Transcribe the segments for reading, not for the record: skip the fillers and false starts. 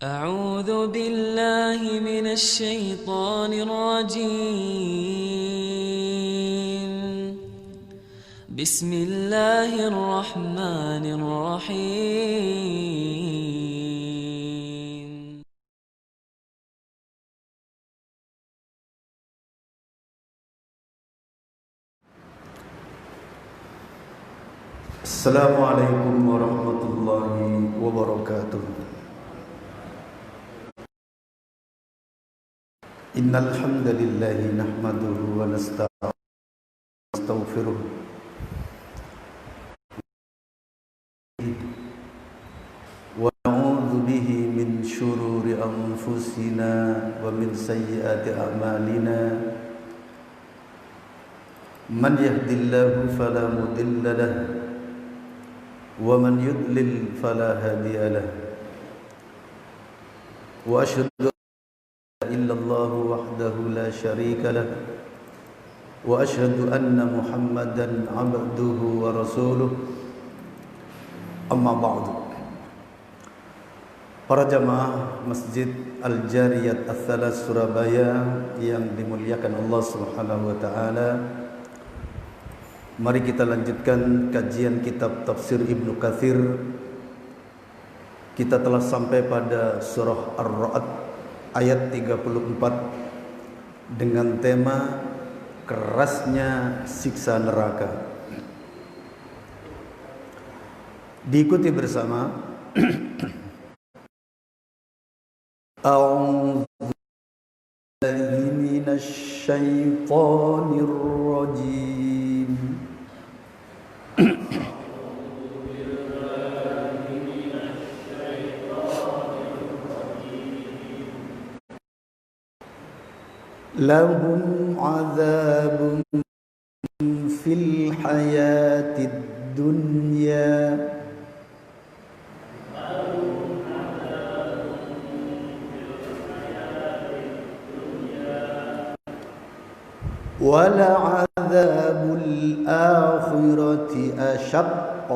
أعوذ بالله من الشيطان الرجيم. بسم الله الرحمن الرحيم. السلام عليكم ورحمة الله وبركاته. إن الحمد لله نحمده ونستغفره ونعوذ به من شرور أنفسنا ومن سيئات أعمالنا. من يهد الله فلا مضل له ومن يضلل فلا هادي له. وأشهد أن لا إله إلا الله وحده لا شريك له وأشهد أن محمدا عبده ورسوله. أما بعد. Para jamaah Masjid Al-Jariyat Ats-Tsalas Surabaya yang dimuliakan Allah Subhanahu wa taala, mari kita lanjutkan kajian kitab tafsir Ibnu Katsir. Kita telah sampai pada surah Ar-Ra'd ayat 34 dengan tema kerasnya siksa neraka. Diikuti bersama. A'udzu billahi minasy syaithanir rajim. Lahum 'adzabun fil hayatid dunya wa la'adzabul akhirati asyaqq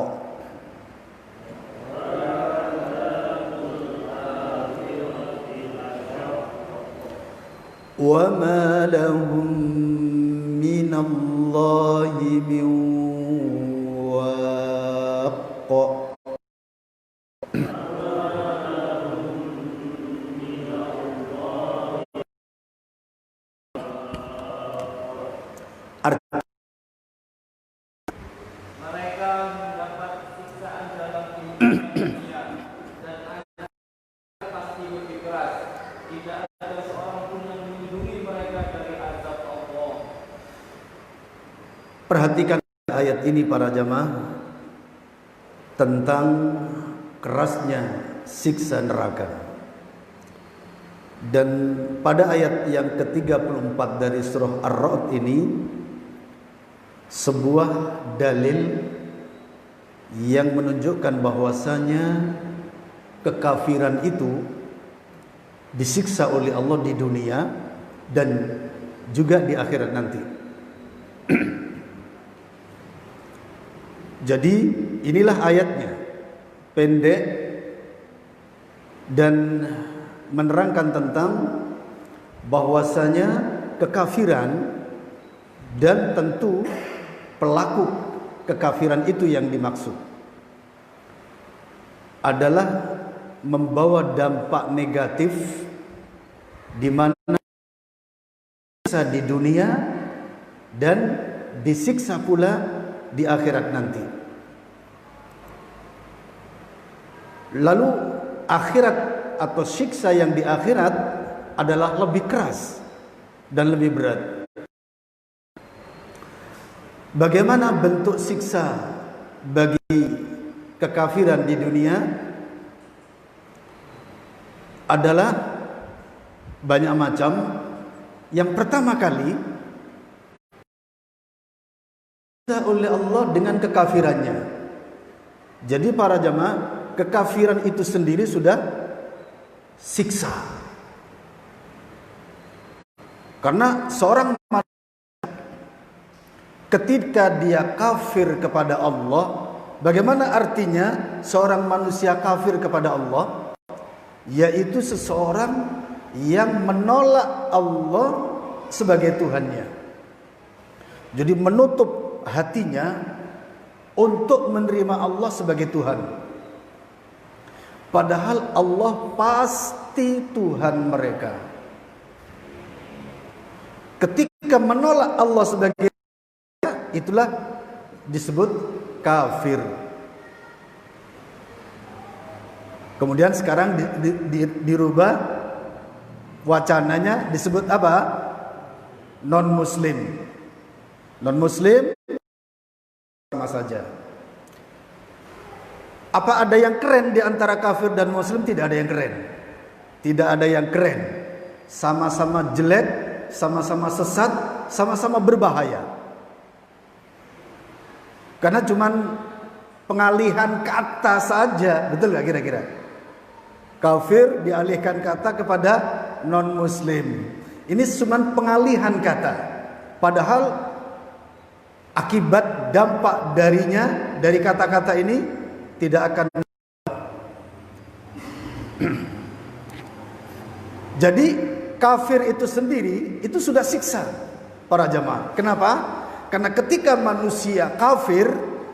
wa ma lahum minallahi min waq. Mereka mendapat siksaan dalam kehidupan dunia dan azab pasti lebih keras. Tidak ada seorang pun yang melindungi mereka dari azab Allah. Perhatikan ayat ini para jamaah tentang kerasnya siksa neraka. Dan pada ayat yang ke-34 dari surah Ar-Ra'd ini sebuah dalil yang menunjukkan bahwasanya kekafiran itu disiksa oleh Allah di dunia dan juga di akhirat nanti. Jadi inilah ayatnya, pendek dan menerangkan tentang bahwasanya kekafiran dan tentu pelaku kekafiran itu yang dimaksud adalah membawa dampak negatif di mana disiksa di dunia dan disiksa pula di akhirat nanti. Lalu akhirat atau siksa yang di akhirat adalah lebih keras dan lebih berat. Bagaimana bentuk siksa bagi kekafiran di dunia? Adalah banyak macam. Yang pertama kali disiksa oleh Allah dengan kekafirannya. Jadi para jamaah, kekafiran itu sendiri sudah siksa. Karena seorang ketika dia kafir kepada Allah, bagaimana artinya seorang manusia kafir kepada Allah? yaitu seseorang yang menolak Allah sebagai Tuhannya. Jadi menutup hatinya untuk menerima Allah sebagai Tuhan. Padahal Allah pasti Tuhan mereka. Ketika menolak Allah sebagai Tuhan, itulah disebut kafir. Kemudian sekarang dirubah wacananya disebut apa? Non-Muslim. Non-Muslim sama saja. Apa ada yang keren di antara kafir dan Muslim? Tidak ada yang keren. Tidak ada yang keren. Sama-sama jelek, sama-sama sesat, sama-sama berbahaya. Karena cuman pengalihan kata saja, betul gak kira-kira? Kafir dialihkan kata kepada non-Muslim. Ini cuma pengalihan kata. Padahal akibat dampak darinya, dari kata-kata ini tidak akan. Jadi kafir itu sendiri itu sudah siksa para jamaah. Kenapa? Karena ketika manusia kafir,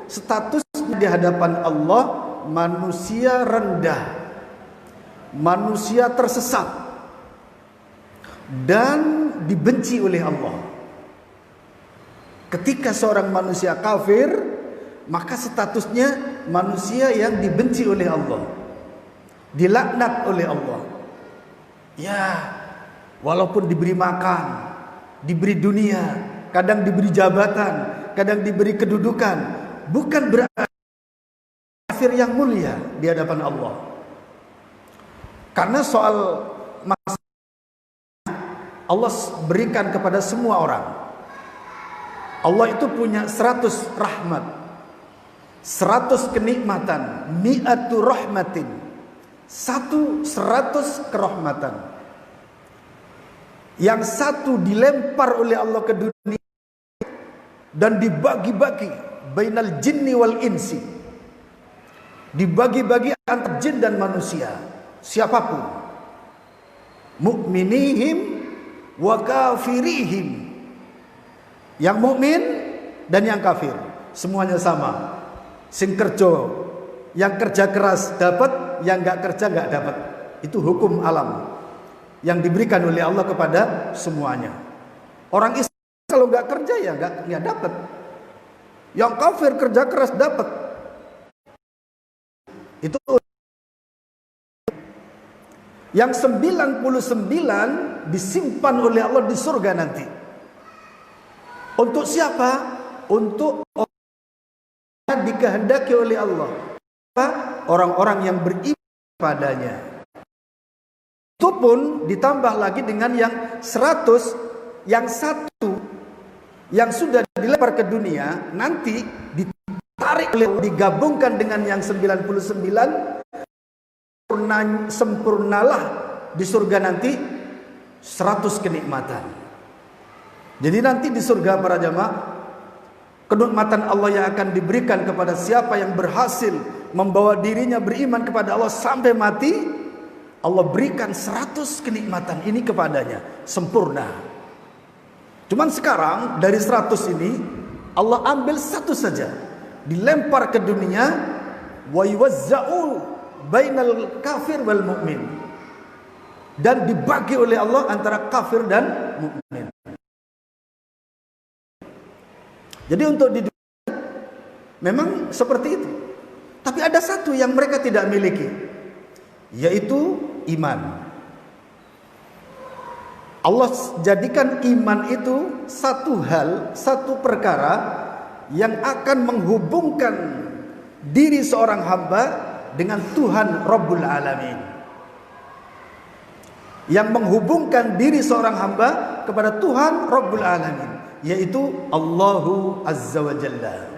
statusnya di hadapan Allah manusia rendah, manusia tersesat, dan dibenci oleh Allah. Ketika seorang manusia kafir, maka statusnya manusia yang dibenci oleh Allah, dilaknat oleh Allah. Ya, walaupun diberi makan, diberi dunia, kadang diberi jabatan, kadang diberi kedudukan, bukan berarti kafir yang mulia di hadapan Allah. Karena soal masalah Allah berikan kepada semua orang. Allah itu punya 100 rahmat, 100 kenikmatan, mi'atu rahmatin, 100 kerahmatan. Yang satu dilempar oleh Allah ke dunia dan dibagi-bagi bainal jinni wal insi, dibagi-bagi antara jin dan manusia, siapapun, mukminihim wa kafirihim. Yang mukmin dan yang kafir semuanya sama. Sing kerja, yang kerja keras dapat, yang enggak kerja enggak dapat. Itu hukum alam yang diberikan oleh Allah kepada semuanya. Orang Islam kalau enggak kerja ya enggak dapat. Yang kafir kerja keras dapat. Itu yang 99 disimpan oleh Allah di surga nanti. Untuk siapa? Untuk orang yang dikehendaki oleh Allah. Orang-orang yang beriman padanya. Itu pun ditambah lagi dengan yang 100, yang satu yang sudah dilempar ke dunia, nanti ditarik oleh, digabungkan dengan yang 99, sempurnalah di surga nanti 100 kenikmatan. Jadi nanti di surga para jamaah, kenikmatan Allah yang akan diberikan kepada siapa yang berhasil membawa dirinya beriman kepada Allah sampai mati, Allah berikan 100 kenikmatan ini kepadanya, sempurna. Cuman sekarang dari 100 ini Allah ambil satu saja, dilempar ke dunia, wa yuwazza'u bainal kafir wal mu'min, dan dibagi oleh Allah antara kafir dan mukmin. Jadi untuk di dunia memang seperti itu. Tapi ada satu yang mereka tidak miliki, yaitu iman. Allah jadikan iman itu satu hal, satu perkara yang akan menghubungkan diri seorang hamba dengan Tuhan Rabbul Alamin. Yang menghubungkan diri seorang hamba kepada Tuhan Rabbul Alamin, yaitu Allahu Azza wa Jalla.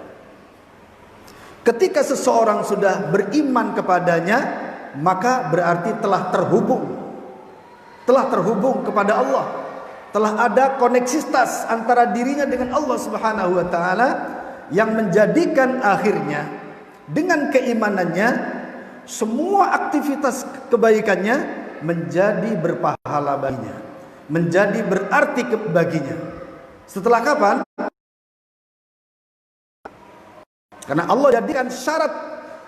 Ketika seseorang sudah beriman kepadanya, maka berarti telah terhubung kepada Allah, telah ada koneksitas antara dirinya dengan Allah Subhanahu wa taala, yang menjadikan akhirnya dengan keimanannya semua aktivitas kebaikannya menjadi berpahala baginya, menjadi berarti baginya. Setelah kapan? Karena Allah jadikan syarat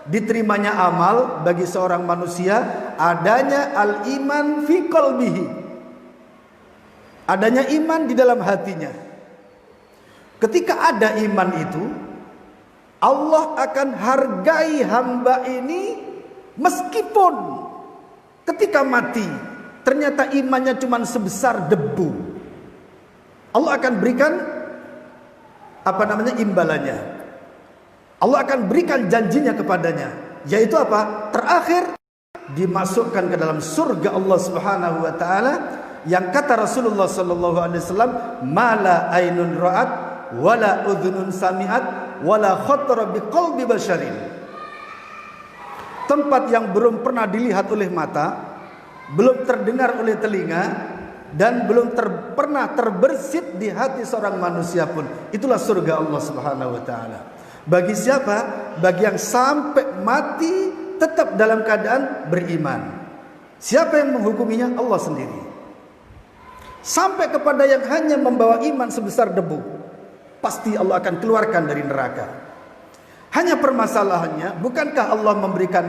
diterimanya amal bagi seorang manusia adanya al-iman fi qalbihi, adanya iman di dalam hatinya. Ketika ada iman itu, Allah akan hargai hamba ini meskipun ketika mati ternyata imannya cuma sebesar debu. Allah akan berikan imbalannya. Allah akan berikan janjinya kepadanya, yaitu apa? Terakhir dimasukkan ke dalam surga Allah Subhanahu wa taala, yang kata Rasulullah sallallahu alaihi wasallam, "Mala ainun ra'at wala udhunun sami'at wala khatara biqalbi basyarin." Tempat yang belum pernah dilihat oleh mata, belum terdengar oleh telinga, dan belum pernah terbersit di hati seorang manusia pun. Itulah surga Allah Subhanahu wa taala. Bagi siapa? Bagi yang sampai mati tetap dalam keadaan beriman. Siapa yang menghukuminya? Allah sendiri. Sampai kepada yang hanya membawa iman sebesar debu, pasti Allah akan keluarkan dari neraka. Hanya permasalahannya, bukankah Allah memberikan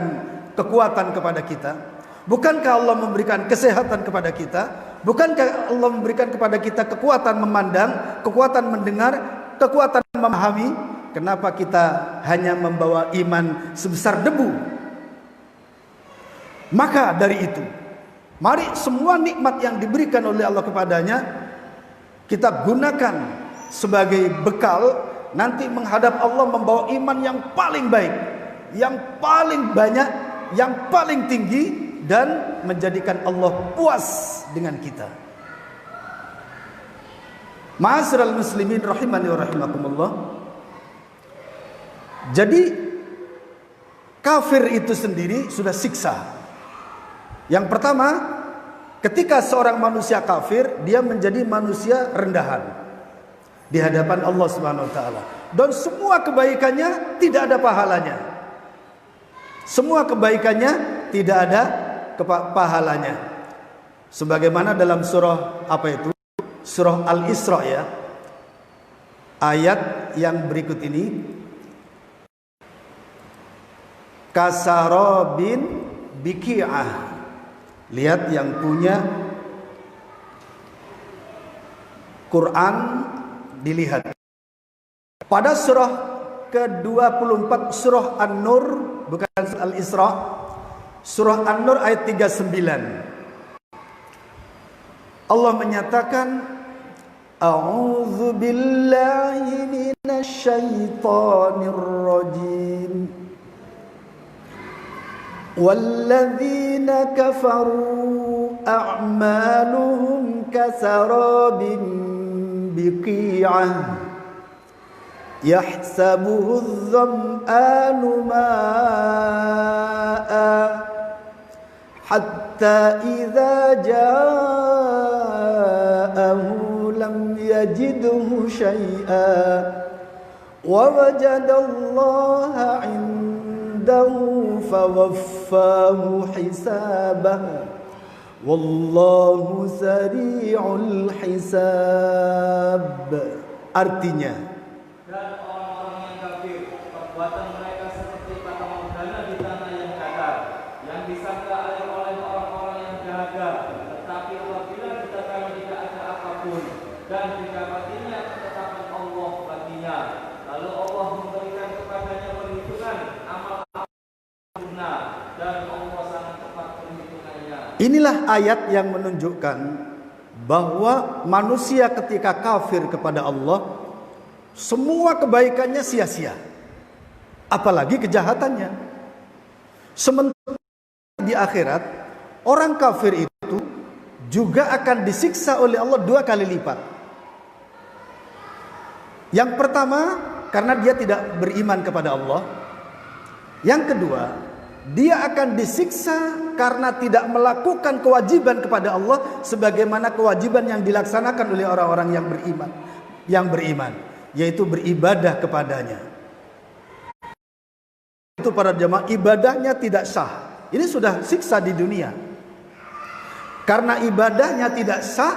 kekuatan kepada kita? Bukankah Allah memberikan kesehatan kepada kita? Bukankah Allah memberikan kepada kita kekuatan memandang, kekuatan mendengar, kekuatan memahami? Kenapa kita hanya membawa iman sebesar debu? Maka dari itu, mari semua nikmat yang diberikan oleh Allah kepadanya kita gunakan sebagai bekal nanti menghadap Allah, membawa iman yang paling baik, yang paling banyak, yang paling tinggi, dan menjadikan Allah puas dengan kita. Ma'asyiral muslimin rahimani wa rahimakumullah. Jadi kafir itu sendiri sudah siksa. Yang pertama, ketika seorang manusia kafir, dia menjadi manusia rendahan di hadapan Allah Subhanahu wa taala, dan semua kebaikannya tidak ada pahalanya. Semua kebaikannya tidak ada pahalanya. Sebagaimana dalam surah Surah Al-Isra ya. Ayat yang berikut ini. Kasarabin biqi'ah. Lihat yang punya Quran, dilihat. Pada surah ke-24 surah An-Nur, bukan Al-Isra, surah An-Nur ayat 39. Allah menyatakan, A'udzu billahi minasy syaithanir rajim. Walladzina kafaru a'maluhum kasarabin biqi'ah yahsabuhu adh-dham'anu ma'a hatta idza ja'ahu lam yajidhu syai'an wa wajadallaha 'indahu fawaffahu hisabah wallahu sari'ul hisab. Artinya, dan orang-orang yang kafir, perbuatan mereka seperti potongan tanah di tanah yang datar, yang disangka oleh orang-orang yang dahaga, tetapi apabila dikatakan tidak ada apapun, dan didapatinya ketetapan Allah baginya, lalu Allah memberikan kepadanya perhitungan amal sempurna, dan Allah sangat tepat perhitungannya. inilah ayat yang menunjukkan bahwa manusia ketika kafir kepada Allah, semua kebaikannya sia-sia, apalagi kejahatannya. Sementara di akhirat, orang kafir itu juga akan disiksa oleh Allah 2 kali lipat. Yang pertama, karena dia tidak beriman kepada Allah. Yang kedua, dia akan disiksa karena tidak melakukan kewajiban kepada Allah sebagaimana kewajiban yang dilaksanakan oleh orang-orang yang beriman, yaitu beribadah kepadanya. Itu itu para jemaah ibadahnya tidak sah. Ini sudah siksa di dunia. Karena ibadahnya tidak sah,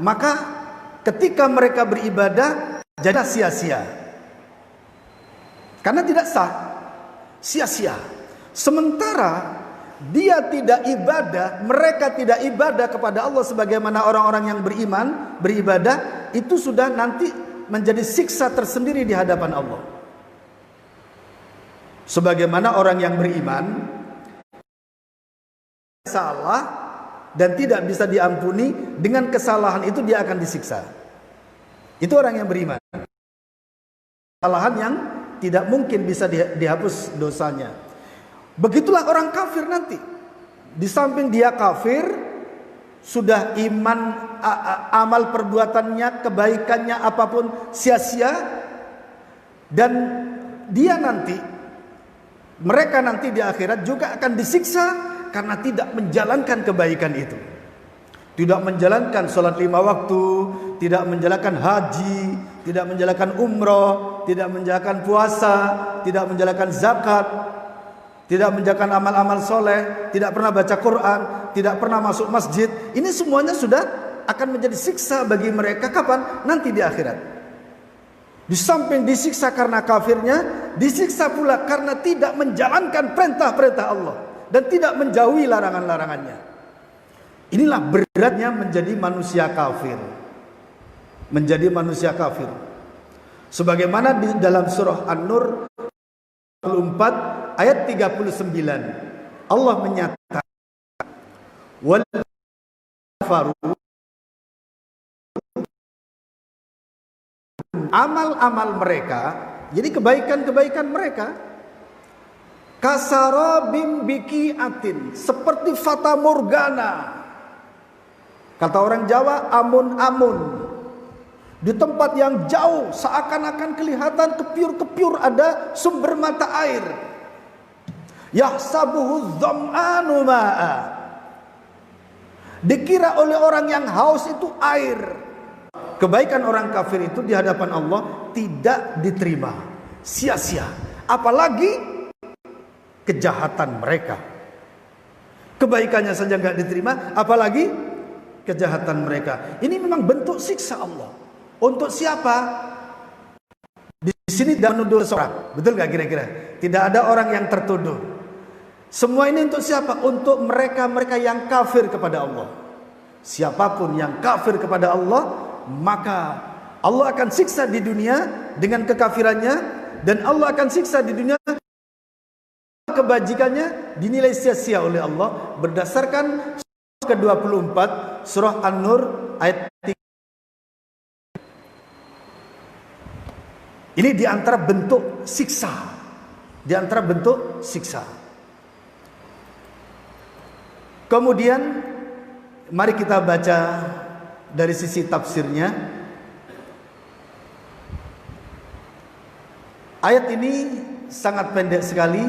maka ketika mereka beribadah jadi sia-sia. Karena tidak sah, sia-sia. Sementara dia tidak ibadah, mereka tidak ibadah kepada Allah sebagaimana orang-orang yang beriman, beribadah, itu sudah nanti menjadi siksa tersendiri di hadapan Allah. Sebagaimana orang yang beriman salah dan tidak bisa diampuni, dengan kesalahan itu dia akan disiksa. Itu orang yang beriman. Kesalahan yang tidak mungkin bisa dihapus dosanya. Begitulah orang kafir nanti. Di samping dia kafir, sudah iman, amal perbuatannya, kebaikannya apapun sia-sia, dan dia nanti, mereka nanti di akhirat juga akan disiksa karena tidak menjalankan kebaikan itu. Tidak menjalankan sholat 5 waktu, tidak menjalankan haji, tidak menjalankan umroh, tidak menjalankan puasa, tidak menjalankan zakat, tidak menjalankan amal-amal soleh, tidak pernah baca Quran, tidak pernah masuk masjid. Ini semuanya sudah akan menjadi siksa bagi mereka. Kapan? Nanti di akhirat. Di samping disiksa karena kafirnya, disiksa pula karena tidak menjalankan perintah-perintah Allah dan tidak menjauhi larangan-larangannya. Inilah beratnya menjadi manusia kafir. Menjadi manusia kafir. Sebagaimana di dalam surah An-Nur 24 ayat 39, Allah menyatakan, wal kafaru, amal-amal mereka, jadi kebaikan-kebaikan mereka, kasarabim biqi'atin, seperti fata morgana. Kata orang Jawa, amun-amun. Di tempat yang jauh, seakan-akan kelihatan kepiur-kepiur ada sumber mata air. Yahsabuhu dham'anu ma'a. Dikira oleh orang yang haus itu air. Kebaikan orang kafir itu di hadapan Allah tidak diterima, sia-sia. Apalagi kejahatan mereka. Kebaikannya saja nggak diterima, apalagi kejahatan mereka. Ini memang bentuk siksa Allah. Untuk siapa? Di sini tidak menuduh seorang, betul nggak kira-kira? Tidak ada orang yang tertuduh. Semua ini untuk siapa? Untuk mereka-mereka yang kafir kepada Allah. Siapapun yang kafir kepada Allah, maka Allah akan siksa di dunia dengan kekafirannya, dan Allah akan siksa di dunia kebajikannya dinilai sia-sia oleh Allah berdasarkan ke-24 surah An-Nur ayat 3. Ini diantara bentuk siksa. Diantara bentuk siksa. Kemudian mari kita baca dari sisi tafsirnya. Ayat ini sangat pendek sekali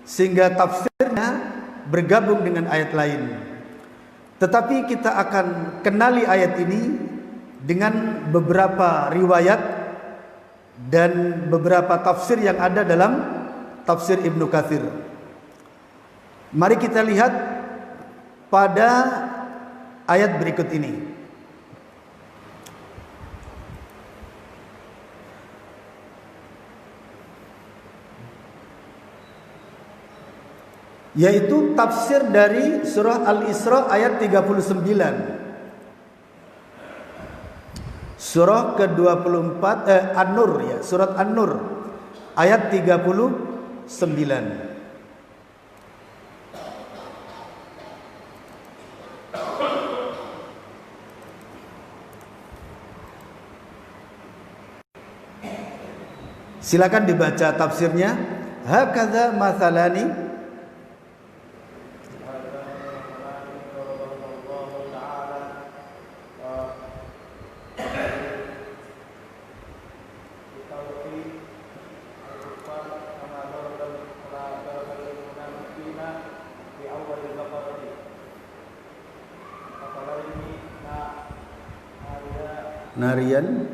sehingga tafsirnya bergabung dengan ayat lain. Tetapi kita akan kenali ayat ini dengan beberapa riwayat dan beberapa tafsir yang ada dalam tafsir Ibnu Katsir. Mari kita lihat pada ayat berikut ini. Yaitu tafsir dari surah Al-Isra ayat 39. Surah ke-24 An-Nur ya, surat An-Nur ayat 39. Silakan dibaca tafsirnya. Hakadza mathalani narian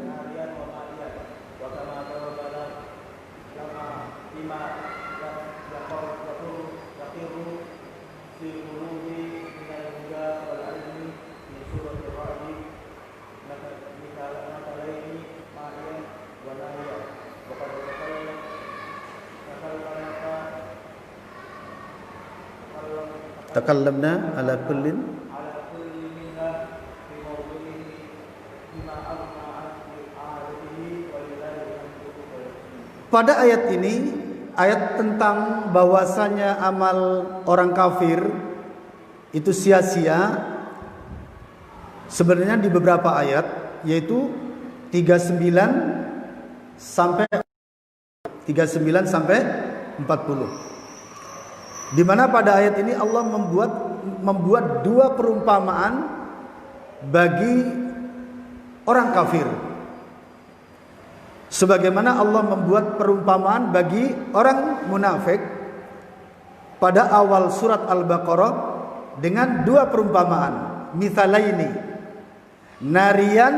takallamna ala kullin على كل ملة في موضوعه بما أغنى عن عادته ولله الحمد والشكر. Pada ayat ini, ayat tentang bahwasanya amal orang kafir itu sia-sia, sebenarnya di beberapa ayat, yaitu 39 sampai 40. Di mana pada ayat ini Allah membuat dua perumpamaan bagi orang kafir. Sebagaimana Allah membuat perumpamaan bagi orang munafik pada awal surat Al-Baqarah dengan dua perumpamaan, mithalaini, narian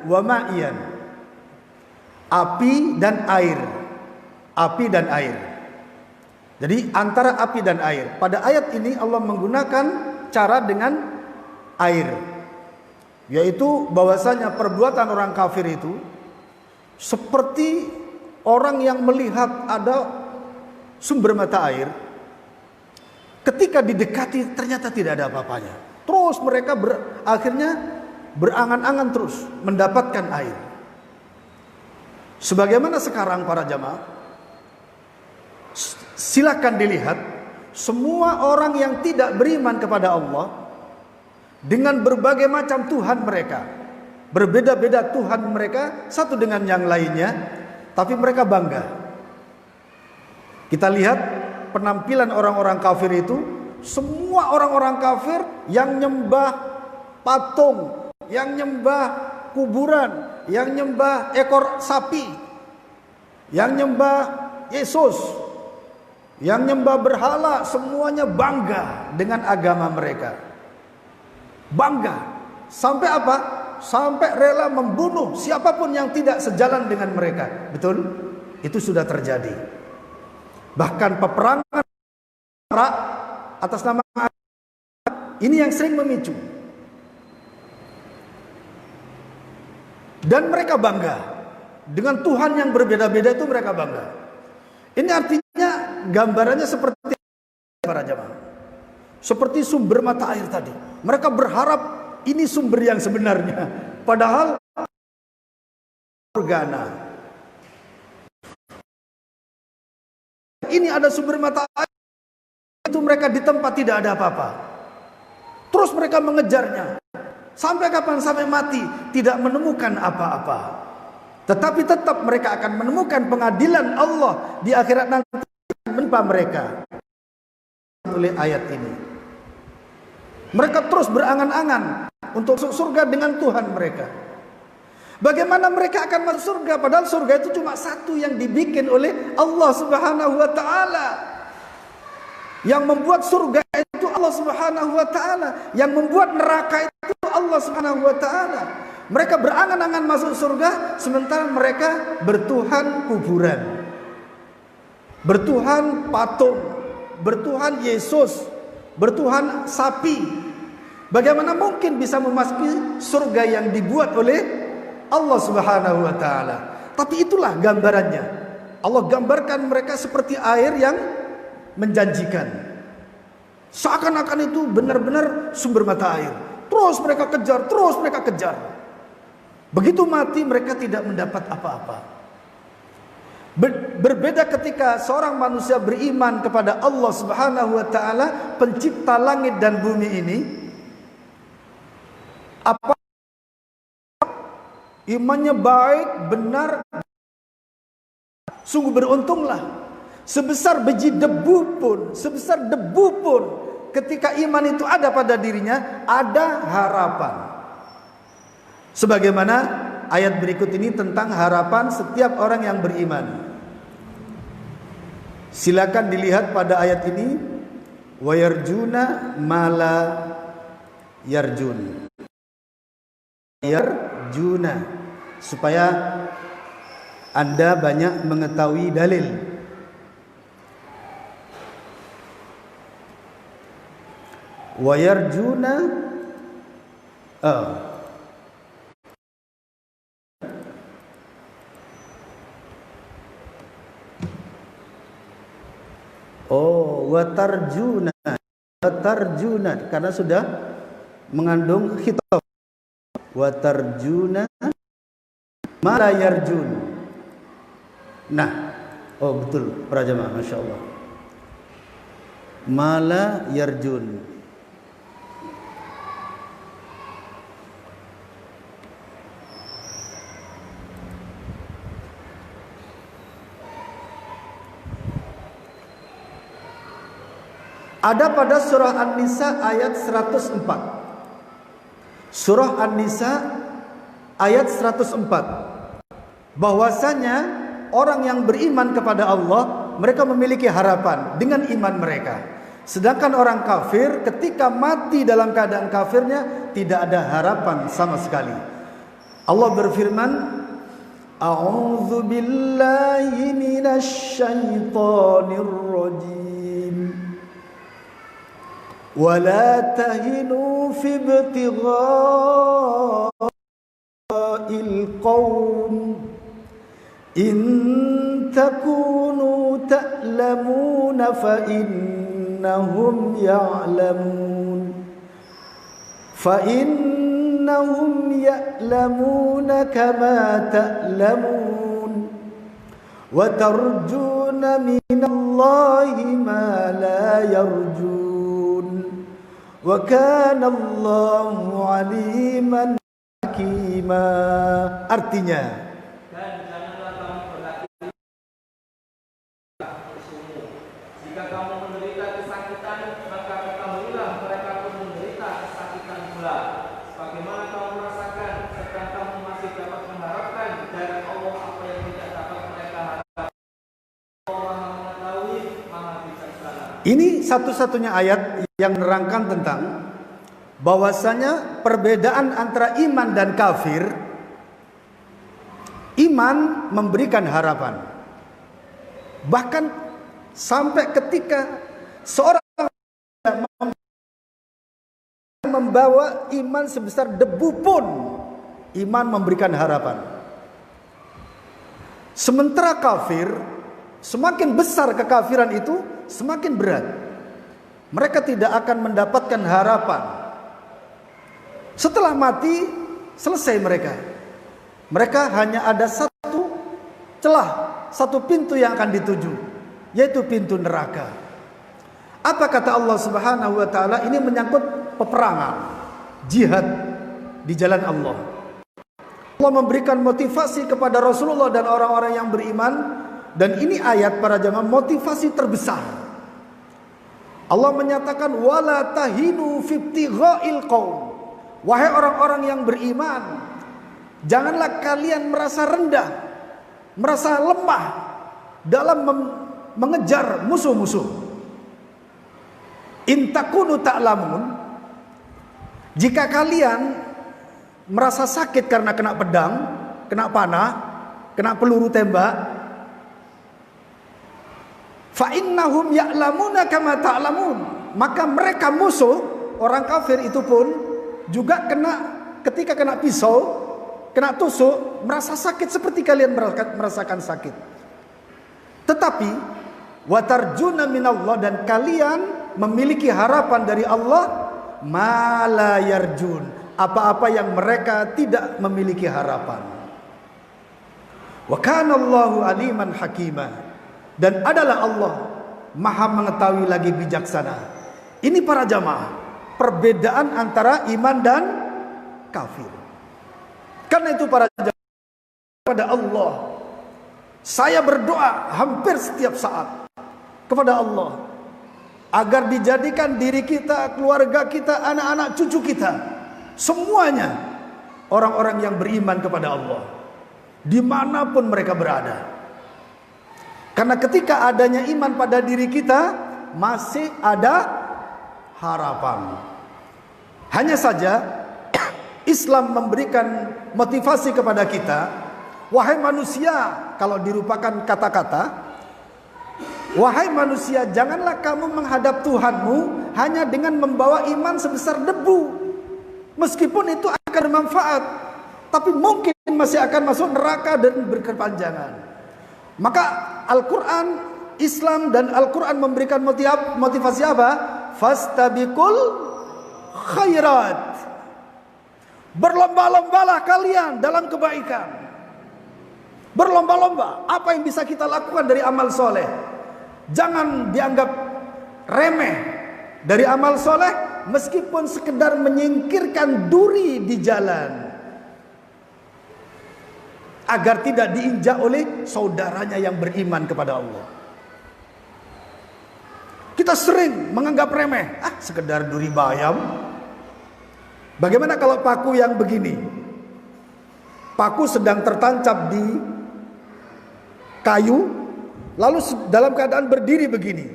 wa ma'iyan, api dan air. Api dan air. Jadi antara api dan air. Pada ayat ini Allah menggunakan cara dengan air, yaitu bahwasanya perbuatan orang kafir itu seperti orang yang melihat ada sumber mata air, ketika didekati ternyata tidak ada apa-apanya. Terus mereka akhirnya berangan-angan terus mendapatkan air. Sebagaimana sekarang para jamaah, silakan dilihat semua orang yang tidak beriman kepada Allah dengan berbagai macam Tuhan mereka, berbeda-beda Tuhan mereka satu dengan yang lainnya, tapi mereka bangga. Kita lihat penampilan orang-orang kafir itu, semua orang-orang kafir yang nyembah patung, yang nyembah kuburan, yang nyembah ekor sapi, yang nyembah Yesus, yang nyembah berhala, semuanya bangga dengan agama mereka. Bangga. Sampai apa? Sampai rela membunuh siapapun yang tidak sejalan dengan mereka. Betul? Itu sudah terjadi. Bahkan peperangan atas nama ini yang sering memicu. Dan mereka bangga. Dengan Tuhan yang berbeda-beda itu mereka bangga. Ini artinya gambarannya seperti para jamaah, seperti sumber mata air tadi. Mereka berharap ini sumber yang sebenarnya, padahal organa. Ini ada sumber mata air, itu mereka di tempat tidak ada apa-apa. Terus mereka mengejarnya sampai kapan? Sampai mati, tidak menemukan apa-apa. Tetapi tetap mereka akan menemukan pengadilan Allah di akhirat nanti menimpa mereka oleh ayat ini. Mereka terus berangan-angan untuk masuk surga dengan Tuhan mereka. Bagaimana mereka akan masuk surga? Padahal surga itu cuma satu yang dibikin oleh Allah Subhanahu wa taala. Yang membuat surga itu Allah Subhanahu wa taala, yang membuat neraka itu Allah Subhanahu wa taala. Mereka berangan-angan masuk surga, sementara mereka bertuhan kuburan, bertuhan patung, bertuhan Yesus, bertuhan sapi. Bagaimana mungkin bisa memasuki surga yang dibuat oleh Allah Subhanahu wa taala? Tapi itulah gambarannya. Allah gambarkan mereka seperti air yang menjanjikan. Seakan-akan itu benar-benar sumber mata air. Terus mereka kejar, terus mereka kejar. Begitu mati mereka tidak mendapat apa-apa. Berbeda ketika seorang manusia beriman kepada Allah Subhanahu wa taala, pencipta langit dan bumi ini. Apa imannya baik, benar, sungguh beruntunglah. Sebesar biji debu pun, sebesar debu pun, ketika iman itu ada pada dirinya, ada harapan. Sebagaimana ayat berikut ini tentang harapan setiap orang yang beriman. Silakan dilihat pada ayat ini, wa yarjuna mala yarjun. Yarjuna, supaya Anda banyak mengetahui dalil. Wa yarjuna wa tarjuna Watarjuna karena sudah mengandung khitab. Watarjuna ma la yarjun. Nah, oh betul para jamaah, masya Allah. Ma la yarjun. Ada pada surah An-Nisa ayat 104. Surah An-Nisa ayat 104. Bahwasanya orang yang beriman kepada Allah, mereka memiliki harapan dengan iman mereka. Sedangkan orang kafir ketika mati dalam keadaan kafirnya tidak ada harapan sama sekali. Allah berfirman, A'udzu billahi minasy syaithanir rajim. ولا تهنوا في ابتغاء القوم إن تكونوا تألمون فإنهم يعلمون كما تألمون وترجون من الله ما لا يرجون wa kana Allahu aliman hakima. Artinya, dan janganlah kamu berlaki bersungguh. Jika kamu menderita kesakitan, maka ketahuilah mereka pun menderita kesakitan pula. Bagaimana kamu merasakan sedang kamu masih dapat mengharapkan dari Allah apa yang tidak dapat mereka harapkan. Allah Maha mengetahui, Maha bijaksana. Ini satu-satunya ayat yang menerangkan tentang bahwasanya perbedaan antara iman dan kafir. Iman memberikan harapan. Bahkan sampai ketika seorang membawa iman sebesar debu pun, iman memberikan harapan. Sementara kafir, semakin besar kekafiran itu, semakin berat. Mereka tidak akan mendapatkan harapan. Setelah mati, selesai mereka. Mereka hanya ada satu celah, satu pintu yang akan dituju, yaitu pintu neraka. Apa kata Allah Subhanahu wa taala? Ini menyangkut peperangan, jihad di jalan Allah. Allah memberikan motivasi kepada Rasulullah dan orang-orang yang beriman, dan ini ayat para jamaah motivasi terbesar. Allah menyatakan wala tahinu fi ibtigha'il qaum. Wahai orang-orang yang beriman, janganlah kalian merasa rendah, merasa lemah dalam mengejar musuh-musuh. In takunu ta'lamun, jika kalian merasa sakit karena kena pedang, kena panah, kena peluru tembak, fa innahum ya'lamuna kama ta'lamun, maka mereka musuh orang kafir itu pun juga ketika kena pisau, kena tusuk, merasa sakit seperti kalian merasakan sakit. Tetapi watarjuna minallah, dan kalian memiliki harapan dari Allah, ma la yarjun, apa-apa yang mereka tidak memiliki harapan. Wa kana Allahu aliman hakima, dan adalah Allah Maha mengetahui lagi bijaksana. Ini para jamaah, perbedaan antara iman dan kafir. Karena itu para jamaah, kepada Allah saya berdoa hampir setiap saat kepada Allah agar dijadikan diri kita, keluarga kita, anak-anak cucu kita, semuanya orang-orang yang beriman kepada Allah dimanapun mereka berada. Karena ketika adanya iman pada diri kita, masih ada harapan. Hanya saja Islam memberikan motivasi kepada kita, wahai manusia, kalau dirupakan kata-kata, wahai manusia, janganlah kamu menghadap Tuhanmu hanya dengan membawa iman sebesar debu. Meskipun itu akan bermanfaat, tapi mungkin masih akan masuk neraka dan berkepanjangan. Maka Al-Quran, Islam dan Al-Quran memberikan motivasi apa? fastabiqul khairat. Berlomba-lombalah kalian dalam kebaikan. Berlomba-lomba. Apa yang bisa kita lakukan dari amal soleh? Jangan dianggap remeh dari amal soleh, meskipun sekedar menyingkirkan duri di jalan, agar tidak diinjak oleh saudaranya yang beriman kepada Allah. Kita sering menganggap remeh, sekedar duri bayam. Bagaimana kalau paku yang begini? Paku sedang tertancap di kayu, lalu dalam keadaan berdiri begini.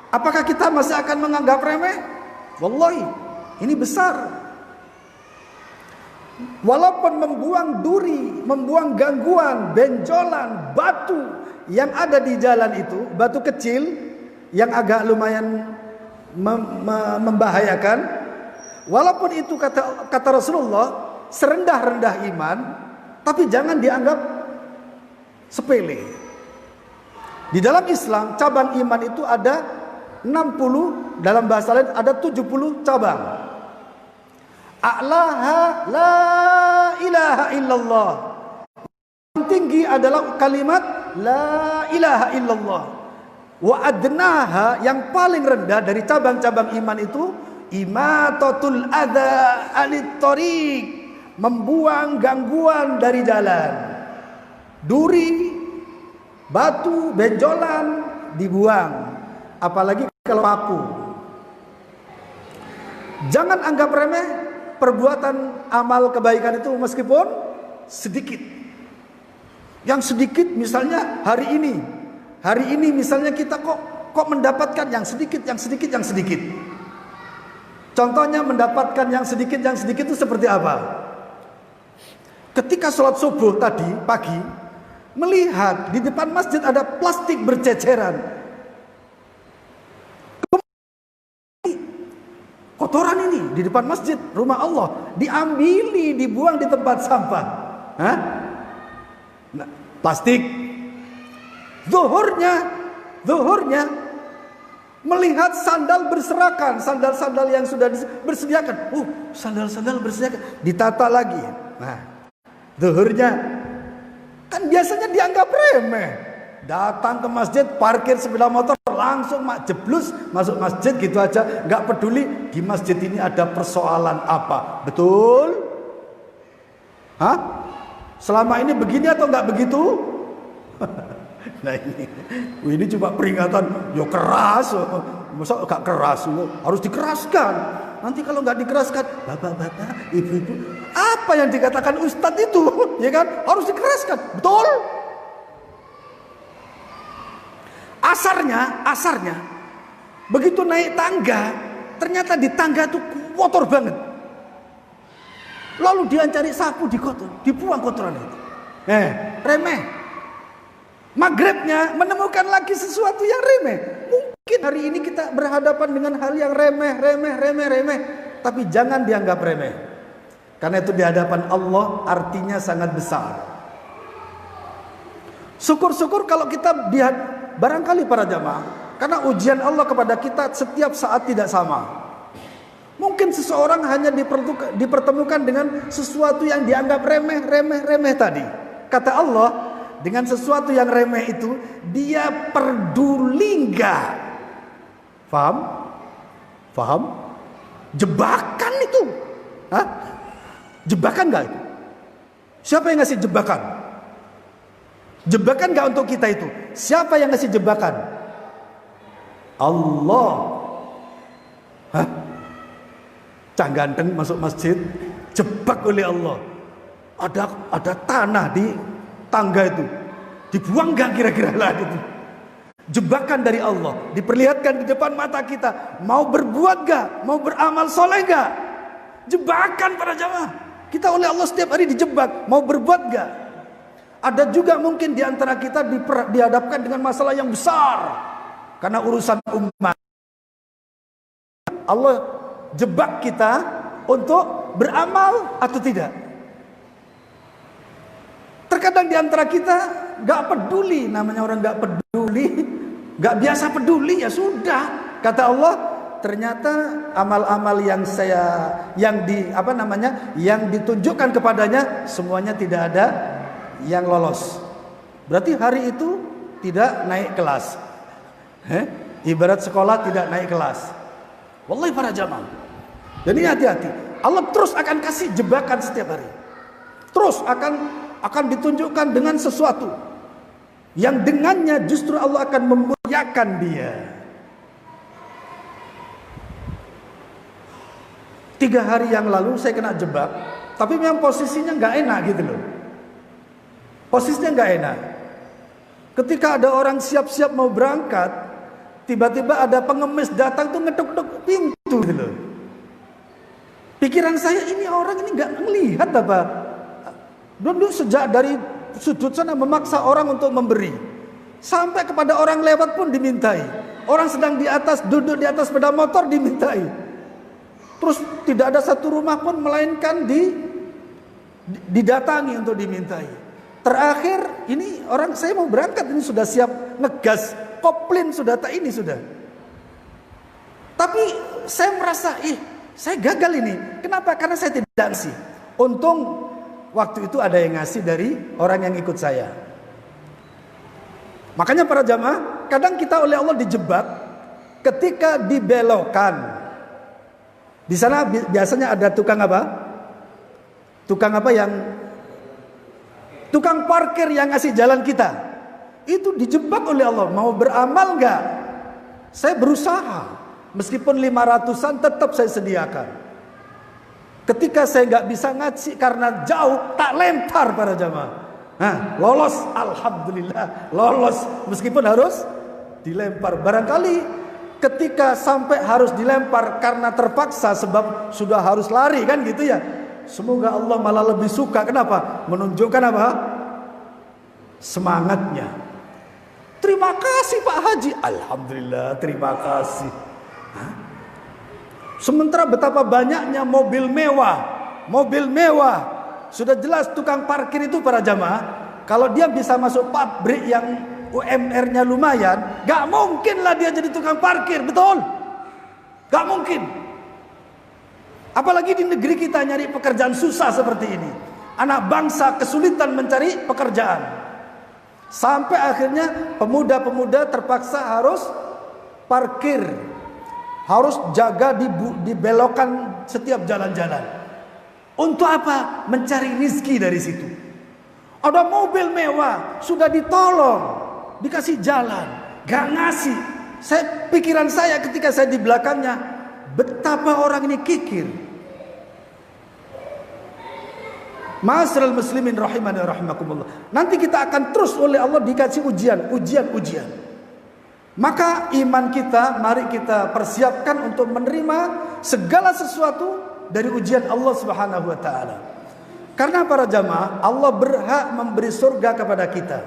Apakah kita masih akan menganggap remeh? Wallahi, ini besar. Walaupun membuang duri, membuang gangguan, benjolan, batu yang ada di jalan itu, batu kecil yang agak lumayan membahayakan, walaupun itu kata Rasulullah serendah-rendah iman, tapi jangan dianggap sepele. Di dalam Islam cabang iman itu ada 60, dalam bahasa lain ada 70 cabang. A'laha la ilaha illallah. Yang tinggi adalah kalimat la ilaha illallah. Wa adnaha, yang paling rendah dari cabang-cabang iman itu imatatul adza anit thoriq, membuang gangguan dari jalan. Duri, batu, benjolan dibuang, apalagi kalau paku. Jangan anggap remeh perbuatan amal kebaikan itu meskipun sedikit. Yang sedikit misalnya hari ini misalnya kita kok mendapatkan yang sedikit. Contohnya mendapatkan yang sedikit itu seperti apa? Ketika sholat subuh tadi pagi, melihat di depan masjid ada plastik berceceran. Kotoran ini di depan masjid rumah Allah diambili, dibuang di tempat sampah. Nah, plastik. Zuhurnya melihat sandal berserakan, sandal-sandal yang sudah bersediakan. Sandal-sandal bersediakan, ditata lagi. Nah, zuhurnya kan biasanya dianggap remeh. Datang ke masjid, parkir sepeda motor, langsung jeblus masuk masjid gitu aja, nggak peduli di masjid ini ada persoalan apa. Betul? Selama ini begini atau nggak begitu? Nah ini cuma peringatan, yo keras, masa gak keras, harus dikeraskan. Nanti kalau nggak dikeraskan, bapak-bapak, ibu-ibu, apa yang dikatakan ustadz itu, ya kan, harus dikeraskan, betul? Asarnya, begitu naik tangga, ternyata di tangga itu kotor banget. Lalu dia cari sapu dibuang kotoran itu. Remeh. Maghribnya menemukan lagi sesuatu yang remeh. Mungkin hari ini kita berhadapan dengan hal yang remeh. Tapi jangan dianggap remeh. Karena itu di hadapan Allah artinya sangat besar. Syukur-syukur kalau kita barangkali para jamaah, karena ujian Allah kepada kita setiap saat tidak sama. Mungkin seseorang hanya dipertemukan dengan sesuatu yang dianggap remeh tadi. Kata Allah, dengan sesuatu yang remeh itu dia peduli enggak? Paham? Jebakan itu. Jebakan enggak itu? Siapa yang ngasih jebakan? Jebakan enggak untuk kita itu? Siapa yang ngasih jebakan? Allah. Cang ganteng masuk masjid, jebak oleh Allah. Ada tanah di tangga itu, dibuang gak kira-kira lah gitu. Jebakan dari Allah, diperlihatkan di depan mata kita. Mau berbuat gak? Mau beramal soleh gak? Jebakan para jamaah. Kita oleh Allah setiap hari dijebak. Mau berbuat gak? Ada juga mungkin di antara kita dihadapkan dengan masalah yang besar karena urusan umat. Allah jebak kita untuk beramal atau tidak. Terkadang di antara kita gak peduli, namanya orang gak peduli, gak biasa peduli, ya sudah. Kata Allah, ternyata amal-amal yang ditunjukkan kepadanya semuanya tidak ada yang lolos. Berarti hari itu tidak naik kelas. Ibarat sekolah tidak naik kelas. Wallahi para jamaah. Jadi hati-hati. Allah terus akan kasih jebakan setiap hari. Terus akan ditunjukkan dengan sesuatu yang dengannya justru Allah akan memuliakan dia. 3 hari yang lalu saya kena jebak, tapi memang posisinya nggak enak gitu loh. Posisinya nggak enak. Ketika ada orang siap-siap mau berangkat, tiba-tiba ada pengemis datang tuh ngetuk-tuk pintu gitu loh. Pikiran saya, ini orang ini nggak melihat apa? Dulu sejak dari sudut sana memaksa orang untuk memberi, sampai kepada orang lewat pun dimintai. Orang sedang di atas, duduk di atas sepeda motor dimintai. Terus tidak ada satu rumah pun melainkan didatangi untuk dimintai. Terakhir ini orang, saya mau berangkat, ini sudah siap ngegas, koplin sudah ini sudah. Tapi saya merasa, saya gagal ini. Kenapa? Karena saya tidak ngasih. Untung waktu itu ada yang ngasih dari orang yang ikut saya. Makanya para jamaah, kadang kita oleh Allah dijebak ketika dibelokkan. Di sana biasanya ada tukang apa? Tukang parkir yang ngasih jalan kita. Itu dijebak oleh Allah. Mau beramal enggak? Saya berusaha. Meskipun 500-an tetap saya sediakan. Ketika saya enggak bisa ngasih karena jauh, tak lempar para jamaah. Lolos, alhamdulillah, lolos. Meskipun harus dilempar. Barangkali ketika sampai harus dilempar karena terpaksa sebab sudah harus lari kan gitu ya. Semoga Allah malah lebih suka. Kenapa? Menunjukkan apa? Semangatnya. Terima kasih Pak Haji. Alhamdulillah, terima kasih. Sementara betapa banyaknya mobil mewah. Sudah jelas tukang parkir itu para jamaah, kalau dia bisa masuk pabrik yang UMR-nya lumayan, gak mungkin lah dia jadi tukang parkir, betul? Gak mungkin. Apalagi di negeri kita nyari pekerjaan susah seperti ini. Anak bangsa kesulitan mencari pekerjaan. Sampai akhirnya pemuda-pemuda terpaksa harus parkir. Harus jaga di belokan setiap jalan-jalan. Untuk apa? Mencari rizki dari situ. Ada mobil mewah, sudah ditolong, dikasih jalan, gak ngasih. Pikiran saya ketika saya di belakangnya, betapa orang ini kikir. Ma'asyiral muslimin rahimani rahimakumullah. Nanti kita akan terus oleh Allah dikasih ujian. Maka iman kita, mari kita persiapkan untuk menerima segala sesuatu dari ujian Allah Subhanahu wa taala. Karena para jamaah, Allah berhak memberi surga kepada kita.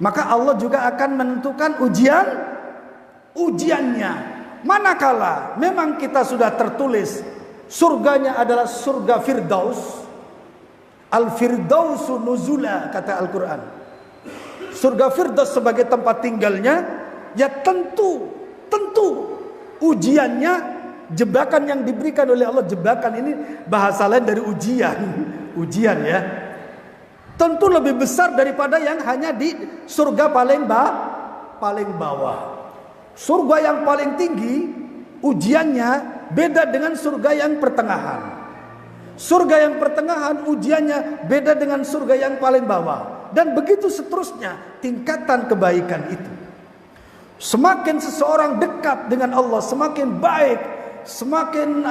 Maka Allah juga akan menentukan ujiannya. Manakala memang kita sudah tertulis surganya adalah surga Firdaus. Al-Firdausu nuzula, kata Al-Quran. Surga Firdaus sebagai tempat tinggalnya, ya tentu ujiannya, jebakan yang diberikan oleh Allah. Jebakan ini bahasa lain dari ujian ya. Tentu lebih besar daripada yang hanya di surga paling bawah. Surga yang paling tinggi ujiannya beda dengan surga yang pertengahan. Surga yang pertengahan ujiannya beda dengan surga yang paling bawah. Dan begitu seterusnya tingkatan kebaikan itu. Semakin seseorang dekat dengan Allah, semakin baik, semakin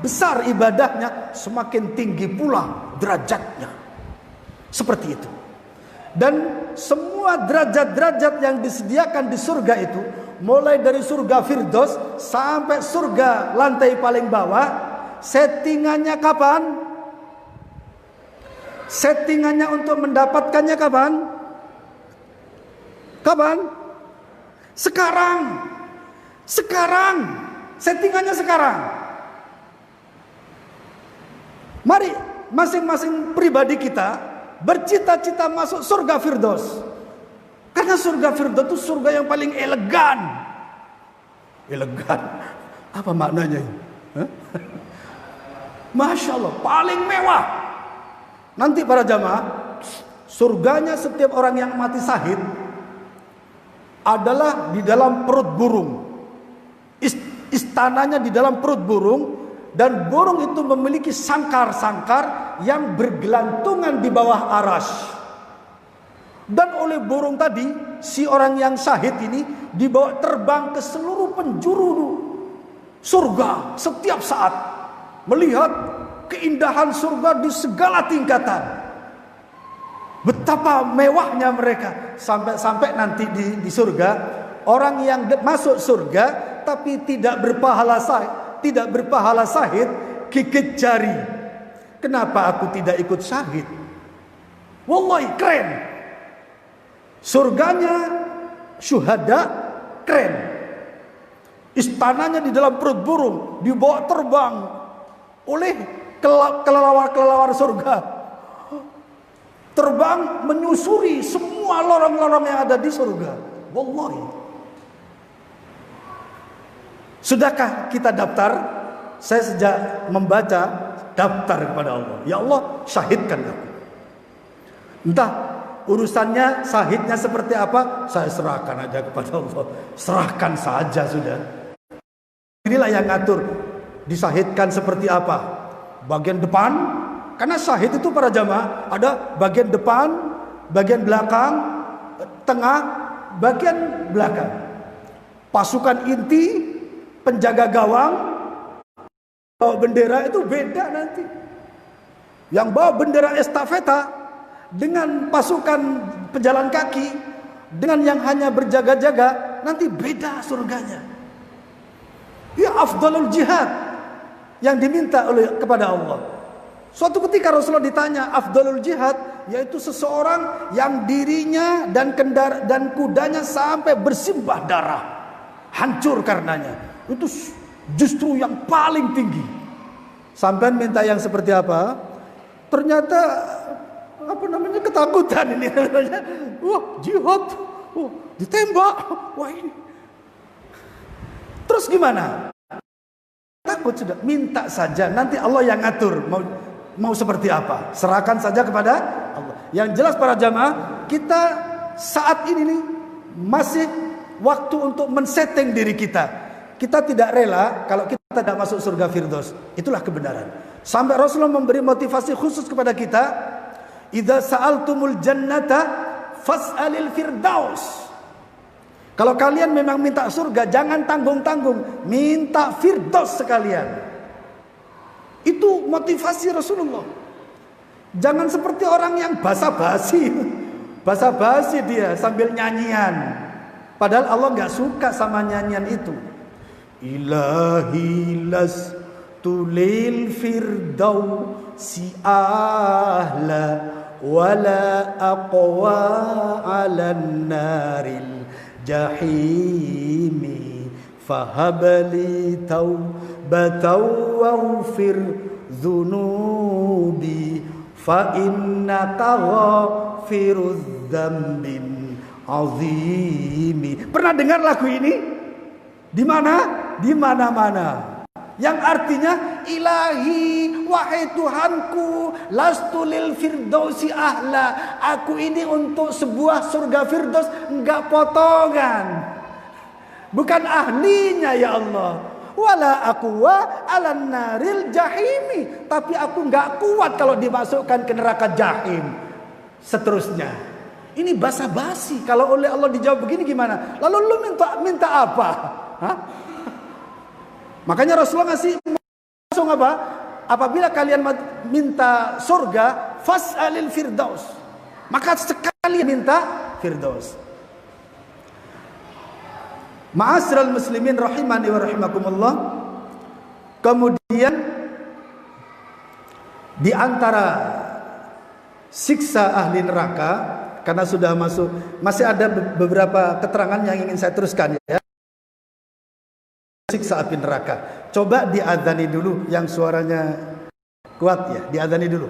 besar ibadahnya, semakin tinggi pula derajatnya. Seperti itu. Dan semua derajat-derajat yang disediakan di surga itu, mulai dari surga Firdaus sampai surga lantai paling bawah, settingannya kapan? Settingannya untuk mendapatkannya kapan? Sekarang. Settingannya sekarang. Mari masing-masing pribadi kita bercita-cita masuk surga Firdaus. Karena surga Firdaus itu surga yang paling elegan. Elegan. Apa maknanya ini? Hah? Masya Allah, paling mewah. Nanti para jamaah, surganya setiap orang yang mati syahid adalah di dalam perut burung. Istananya di dalam perut burung, dan burung itu memiliki sangkar-sangkar yang bergelantungan di bawah aras. Dan oleh burung tadi, si orang yang syahid ini dibawa terbang ke seluruh penjuru surga setiap saat, melihat keindahan surga di segala tingkatan. Betapa mewahnya mereka. Sampai nanti di surga, orang yang masuk surga tapi tidak berpahala syahid, gigit jari. Kenapa aku tidak ikut syahid? Wallahi keren. Surganya syuhada keren. Istananya di dalam perut burung, dibawa terbang oleh kelelawar-kelelawar surga. Terbang menyusuri semua lorong-lorong yang ada di surga. Wallahi. Sudahkah kita daftar? Saya sejak membaca daftar kepada Allah. Ya Allah, syahidkan aku. Entah urusannya syahidnya seperti apa, saya serahkan aja kepada Allah. Serahkan saja sudah. Inilah yang ngatur disahidkan seperti apa. Bagian depan, karena syahid itu para jamaah ada bagian depan, bagian belakang, tengah, bagian belakang. Pasukan inti, penjaga gawang, bawa bendera itu beda nanti. Yang bawa bendera estafeta dengan pasukan pejalan kaki, dengan yang hanya berjaga-jaga, nanti beda surganya. Ya afdalul jihad yang diminta kepada Allah. Suatu ketika Rasulullah ditanya afdalul jihad, yaitu seseorang yang dirinya dan kudanya sampai bersimbah darah, hancur karenanya. Itu justru yang paling tinggi. Sampai minta yang seperti apa? Ternyata ketakutan ini. Wah, jihad. Wah, ditembak. Wah, ini. Terus gimana? Takut sudah, minta saja, nanti Allah yang ngatur mau seperti apa. Serahkan saja kepada Allah. Yang jelas para jamaah, kita saat ini nih masih waktu untuk men-setting diri kita. Kita tidak rela kalau kita tidak masuk surga Firdaus. Itulah kebenaran. Sampai Rasulullah memberi motivasi khusus kepada kita, idza sa'altumul jannata fas'alil firdaus. Kalau kalian memang minta surga, jangan tanggung-tanggung, minta firdaus sekalian. Itu motivasi Rasulullah. Jangan seperti orang yang basa-basi. Basa-basi dia sambil nyanyian. Padahal Allah enggak suka sama nyanyian itu. Ilahi lastu lil firdausi ahla wala aqwa 'alan naril jahimi fahabli taubatan waghfir dzunubi fa innaka ghafirudz dzambin azimi. Pernah dengar lagu ini? Di mana? Di mana-mana. Yang artinya, ilahi, wahai Tuhanku, lastu lil firdausi ahla. Aku ini untuk sebuah surga firdaus enggak potongan. Bukan ahlinya ya Allah. Wala aqwa 'alan naril jahimi. Tapi aku enggak kuat kalau dimasukkan ke neraka jahim. Seterusnya. Ini basa-basi. Kalau oleh Allah dijawab begini gimana? Lalu lu minta apa? Hah? Makanya Rasulullah ngasih langsung apa? Apabila kalian minta surga, fas'alil firdaus. Maka sekali minta firdaus. Ma'asyiral muslimin rahimani wa rahimakumullah. Kemudian di antara siksa ahli neraka, karena sudah masuk, masih ada beberapa keterangan yang ingin saya teruskan ya. Siksa api neraka. Coba diadzani dulu yang suaranya kuat ya, diadzani dulu.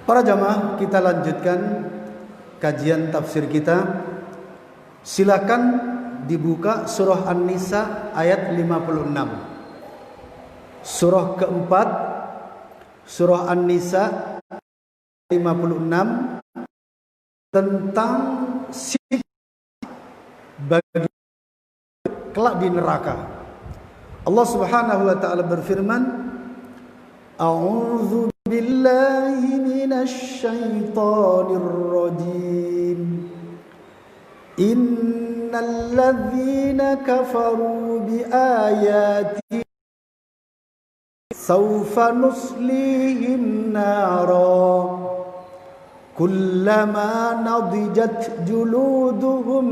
Para jamaah, kita lanjutkan kajian tafsir kita. Silakan dibuka surah An-Nisa ayat 56. Surah keempat, surah An-Nisa 56, tentang sifat bagi kelak di neraka. Allah Subhanahu wa taala berfirman, A'udzu billahi minasy syaithanir rajim. Innal ladzina kafaru biayati sawfa nuslihim nara kullama nadijat juluduhum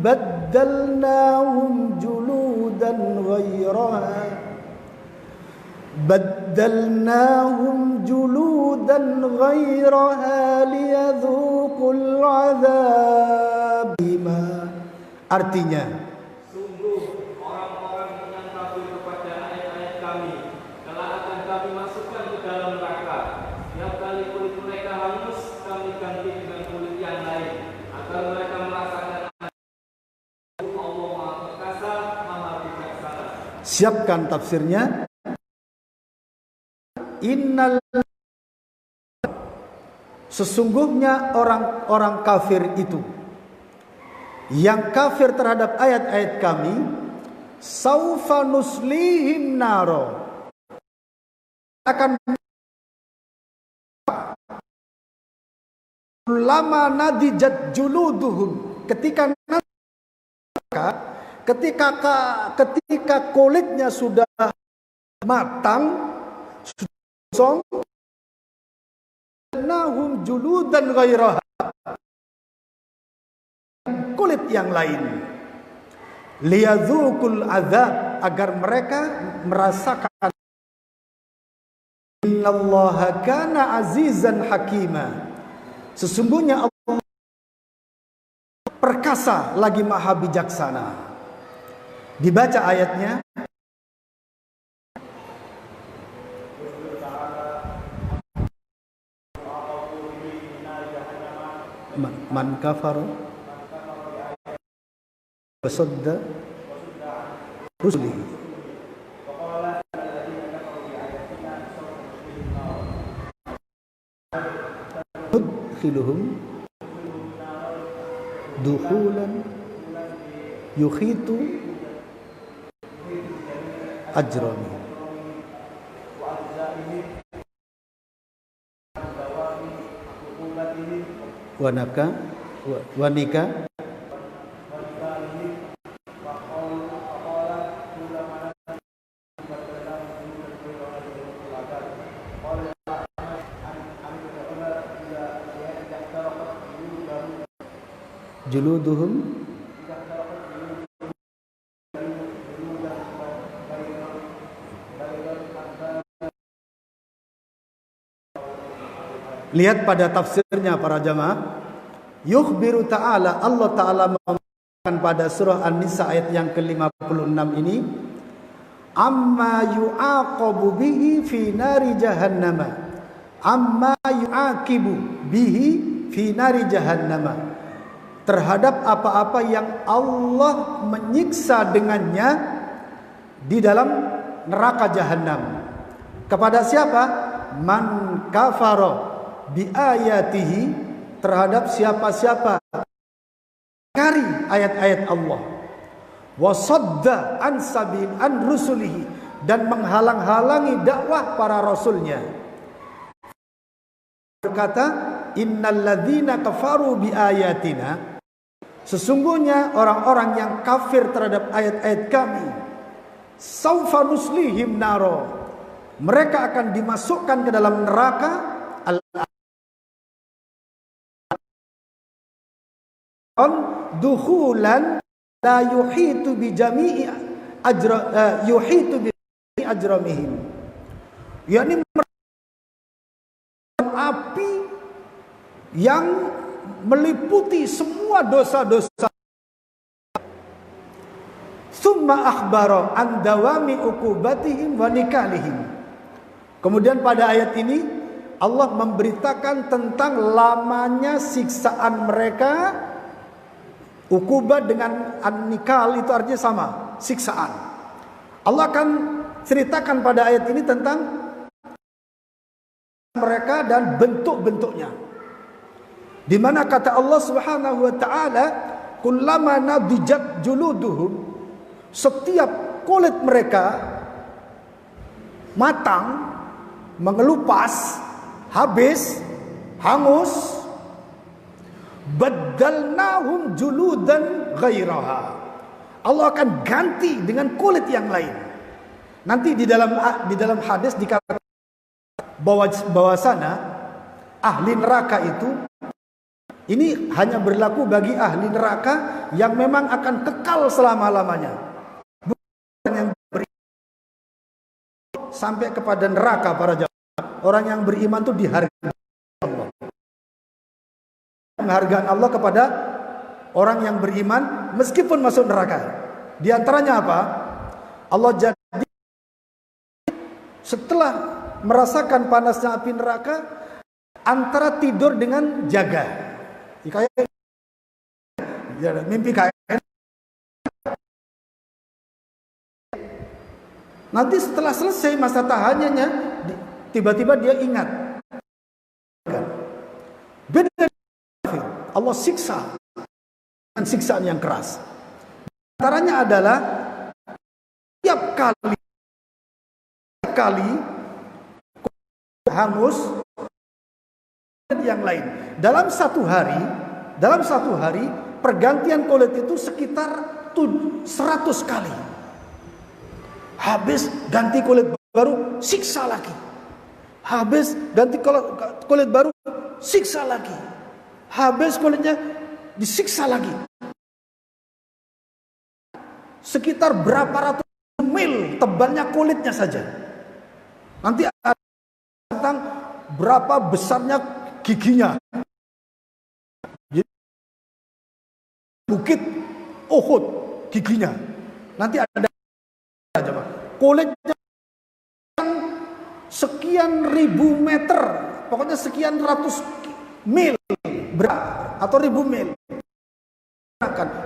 baddalnahum juludan ghairaha liyadhuqul adzab. Artinya, sungguh orang-orang yang kafir kepada ayat-ayat kami kelak akan kami masukkan ke dalam neraka. Setiap kali kulit mereka hangus, kami ganti dengan kulit yang lain agar mereka merasakan Allah Maha Perkasa, Maha Bijaksana. siapkan tafsirnya. Innal, sesungguhnya orang-orang kafir itu yang kafir terhadap ayat-ayat kami, saufa nuslihim naro, akan lama nadijat juluduhum, ketika kulitnya sudah matang, sudah kosong, nahum juludan ghairaha, kulit yang lain, liyadzuqul adzab, agar mereka merasakan. Innallaha kana azizan hakima, sesungguhnya Allah perkasa lagi maha bijaksana. Dibaca ayatnya. Man kafara wasadda rusulihi nudkhiluhum dukhulan yukhitu ajrami. wanaka wanika juluduhum lihat pada tafsirnya para jamaah. Yukhbiru ta'ala, Allah Ta'ala mengatakan pada surah An-Nisa ayat yang ke-56 ini, amma yu'aqabu bihi fi nari jahannama, amma yu'aqibu bihi fi nari jahannama, terhadap apa-apa yang Allah menyiksa dengannya di dalam neraka jahanam. Kepada siapa? Man kafara bi ayatihi, terhadap siapa-siapa kari ayat-ayat Allah, wa sadda an sabil an rusulihi, dan menghalang-halangi dakwah para rasulnya. Berkata, innal ladzina kafaru bi ayatina, sesungguhnya orang-orang yang kafir terhadap ayat-ayat kami, saufa nuslihim naro, mereka akan dimasukkan ke dalam neraka dukhulan la yuhitu bi jami'i ajramihim, yakni api yang meliputi semua dosa-dosa. Summa akhbara an dawami uqubatihim wa nikalihim. Kemudian pada ayat ini Allah memberitakan tentang lamanya siksaan mereka. Uqubat dengan an-nikal itu artinya sama, siksaan. Allah akan ceritakan pada ayat ini tentang mereka dan bentuk-bentuknya. Di mana kata Allah Subhanahu wa taala, kullama nadijat juluduhum, setiap kulit mereka matang, mengelupas, habis, hangus, baddalnahum juludan ghairaha, Allah akan ganti dengan kulit yang lain. Nanti di dalam hadis dikatakan bahwasana ahli neraka itu, ini hanya berlaku bagi ahli neraka yang memang akan kekal selama-lamanya, bukan yang beriman sampai kepada neraka. Para jamaah, orang yang beriman itu dihargai Allah. Penghargaan Allah kepada orang yang beriman meskipun masuk neraka. Di antaranya apa? Allah jadi setelah merasakan panasnya api neraka, antara tidur dengan jaga, kayak mimpi kayak. Nanti setelah selesai masa tahanannya, tiba-tiba dia ingat. Beda, Allah siksa dengan siksaan yang keras. Antaranya adalah tiap kali hangus yang lain. Dalam satu hari pergantian kulit itu sekitar 100 kali. Habis ganti kulit baru, siksa lagi. Habis ganti kulit baru, siksa lagi. Habis kulitnya disiksa lagi. Sekitar berapa ratus mil tebalnya kulitnya saja. Nanti ada tentang berapa besarnya giginya. Bukit Uhud giginya. Nanti ada kulitnya sekian ribu meter, pokoknya sekian ratus mil atau ribu mil.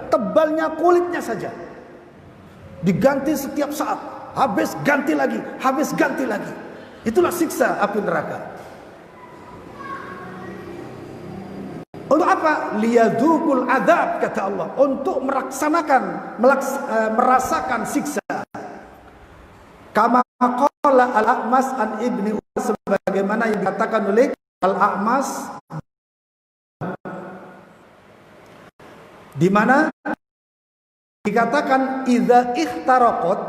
Tebalnya kulitnya saja diganti setiap saat, habis ganti lagi, habis ganti lagi. Itulah siksa api neraka. Untuk apa? Liyadzuqul adzab, kata Allah, untuk merasakan siksa. Kama qala Al-A'mas an Ibni Umar, sebagaimana yang dikatakan oleh Al-A'mas di mana dikatakan idza ihtaraqat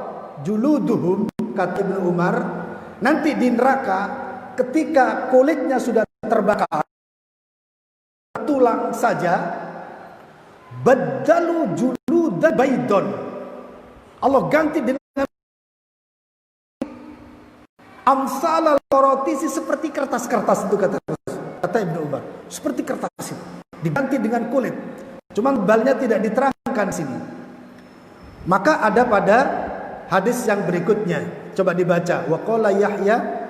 juluduhum, kata Ibnu Umar, nanti di neraka ketika kulitnya sudah terbakar tulang saja, baddalu juluda baydon, Allah ganti dengan amsal al-qarotisi, seperti kertas-kertas itu, kata Ibnu Umar, seperti kertas itu diganti dengan kulit, cuma balnya tidak diterangkan sini. Maka ada pada hadis yang berikutnya, coba dibaca, wa qala Yahya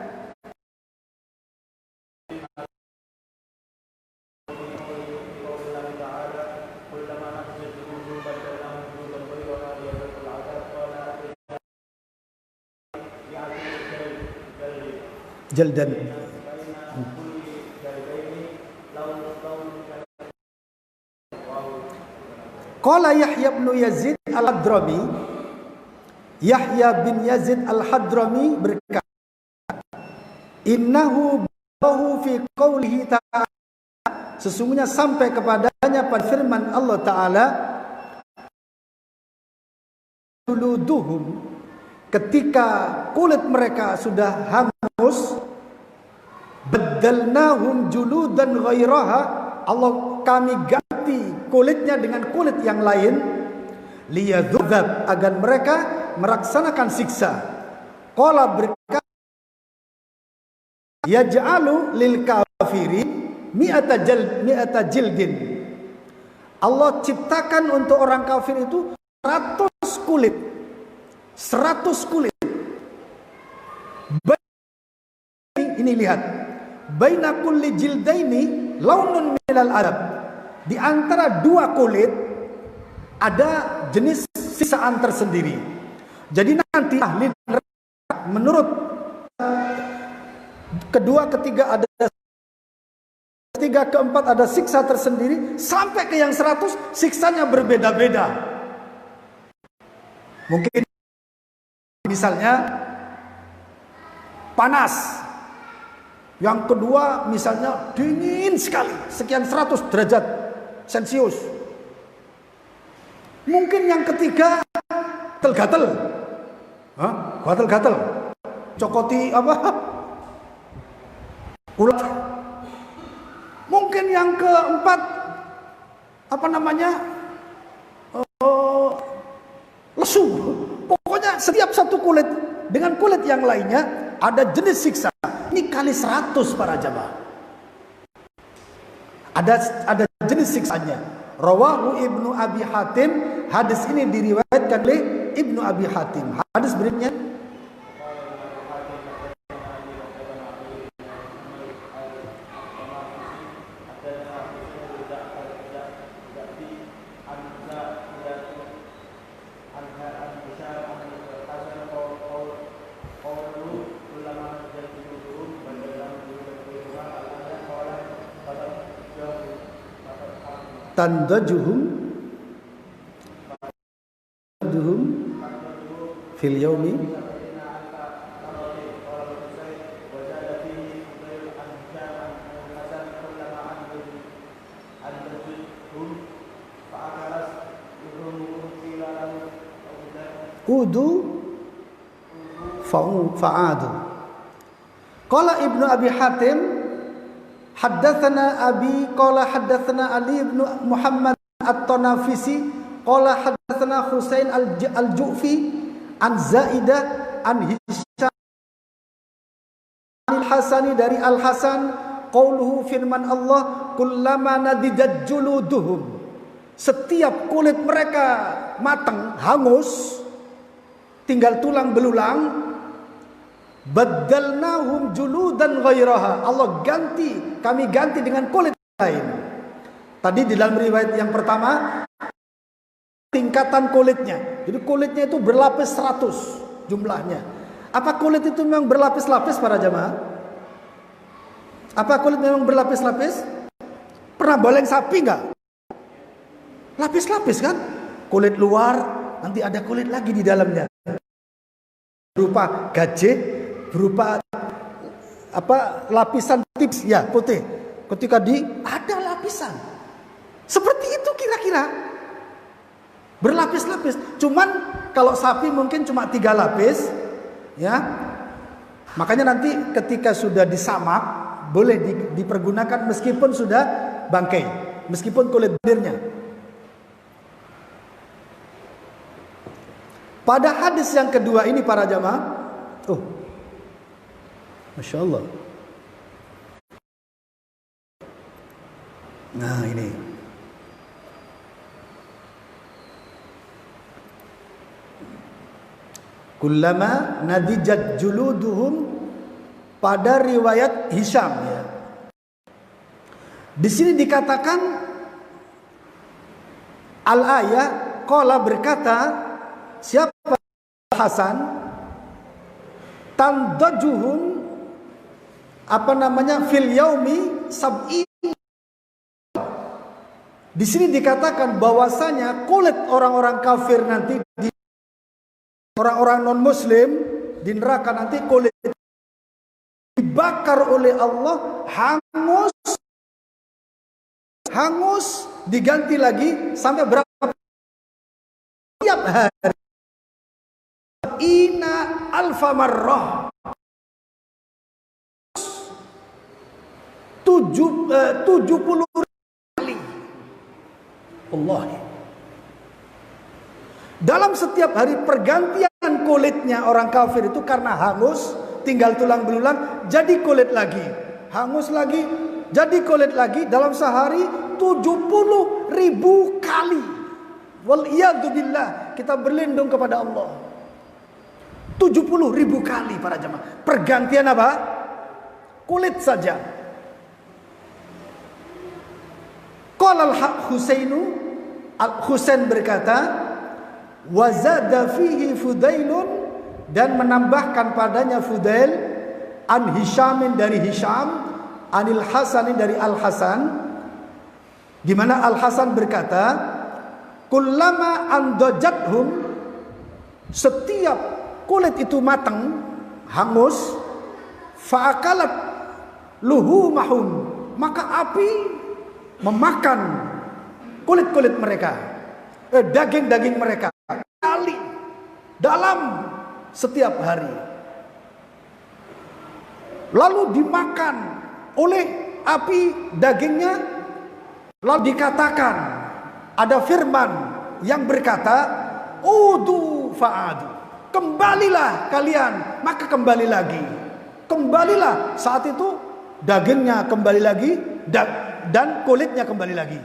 jaldan. Qala Yahya bin Yazid al-Hadrami, Yahya bin Yazid al-Hadrami berkata, innahu bahu fi qawlihi ta'ala, sesungguhnya sampai kepadanya pada firman Allah Ta'ala, juluduhum, ketika kulit mereka sudah hangus, baddalnahum juludan ghairaha, Allah kami ganti kulitnya dengan kulit yang lain, liyadzab, agar mereka melaksanakan siksa. Qala berkata, yaj'alu lil kafirin mi'ata jildin, Allah ciptakan untuk orang kafir itu 100 kulit. 100 kulit. Ini lihat, baina kulli jildaini launun minal adab, di antara dua kulit ada jenis sisaan tersendiri. Jadi nanti ahli menurut kedua, ketiga ada, ketiga, keempat ada siksa tersendiri, sampai ke yang 100 siksanya berbeda-beda. Mungkin misalnya panas, yang kedua misalnya dingin sekali, sekian 100 derajat Celcius. Mungkin yang ketiga gatel-gatel, gatel-gatel, cokoti apa, ulat. Mungkin yang keempat apa namanya, lesu. Pokoknya setiap satu kulit dengan kulit yang lainnya ada jenis siksa. Ini kali 100 para jamaah. Ada jenis siksanya. Rawahu Ibnu Abi Hatim. Hadis ini diriwayatkan oleh Ibnu Abi Hatim. Hadis berikutnya, tandajuhum fil yaumi udu fa'adu. Qala Ibnu Abi Hatim, haddatsana Abi, qala haddatsana Ali ibn Muhammad at-Tanafisi, qala haddatsana Husain al-Ju'fi an Zaidah an Hisham al-Hasani, dari Al-Hasan, qauluhu, firman Allah, kullama nadidat juluduhum, setiap kulit mereka matang, hangus, tinggal tulang belulang, baddalnahum juludan ghairaha, Allah ganti, kami ganti dengan kulit lain. Tadi di dalam riwayat yang pertama tingkatan kulitnya, jadi kulitnya itu berlapis 100 jumlahnya. Apa kulit itu memang berlapis-lapis para jamaah? Apa kulit memang berlapis-lapis? Pernah boleng sapi enggak? Lapis-lapis kan? Kulit luar, nanti ada kulit lagi di dalamnya, berupa gajeh, berupa apa, lapisan tips ya, putih. Ketika ada lapisan seperti itu kira-kira. berlapis-lapis. Cuman kalau sapi mungkin cuma 3 lapis, ya. Makanya nanti ketika sudah disamak boleh dipergunakan meskipun sudah bangkai, meskipun kulit bibirnya. Pada hadis yang kedua ini para jamaah, Masya Allah. Nah ini, kullama nadijat juluduhum, pada riwayat Hisham, ya. Di sini dikatakan al-ayah qala, berkata siapa Hasan, tandajuhum fil yaumi sab'i. Di sini dikatakan bahwasanya kulit orang-orang kafir nanti, orang-orang non muslim di neraka nanti kulit dibakar oleh Allah, hangus, diganti lagi sampai berapa? Tiap hari. Ina alfa marrah. 70 kali. Allah. Dalam setiap hari pergantian kulitnya orang kafir itu karena hangus, tinggal tulang belulang, jadi kulit lagi. Hangus lagi, jadi kulit lagi. Dalam sehari 70.000 kali. Waliyadzubillah, kita berlindung kepada Allah. 70.000 kali para jemaah. Pergantian apa? Kulit saja. Qala al-Husainu, Al-Husain berkata, wazada fihi Fudailun, dan menambahkan padanya Fudail, an Hishamin dari Hisham, anil Hasanin dari Al-Hasan, di mana Al-Hasan berkata, kullama andajathum, setiap kulit itu matang, hangus, fa'akalat luhumahum, maka api memakan kulit-kulit mereka, daging-daging mereka kali dalam setiap hari. Lalu dimakan oleh api dagingnya. Lalu dikatakan, ada firman yang berkata, udu fa'adu, kembalilah kalian, maka kembali lagi. Kembalilah, saat itu dagingnya kembali lagi dan kulitnya kembali lagi.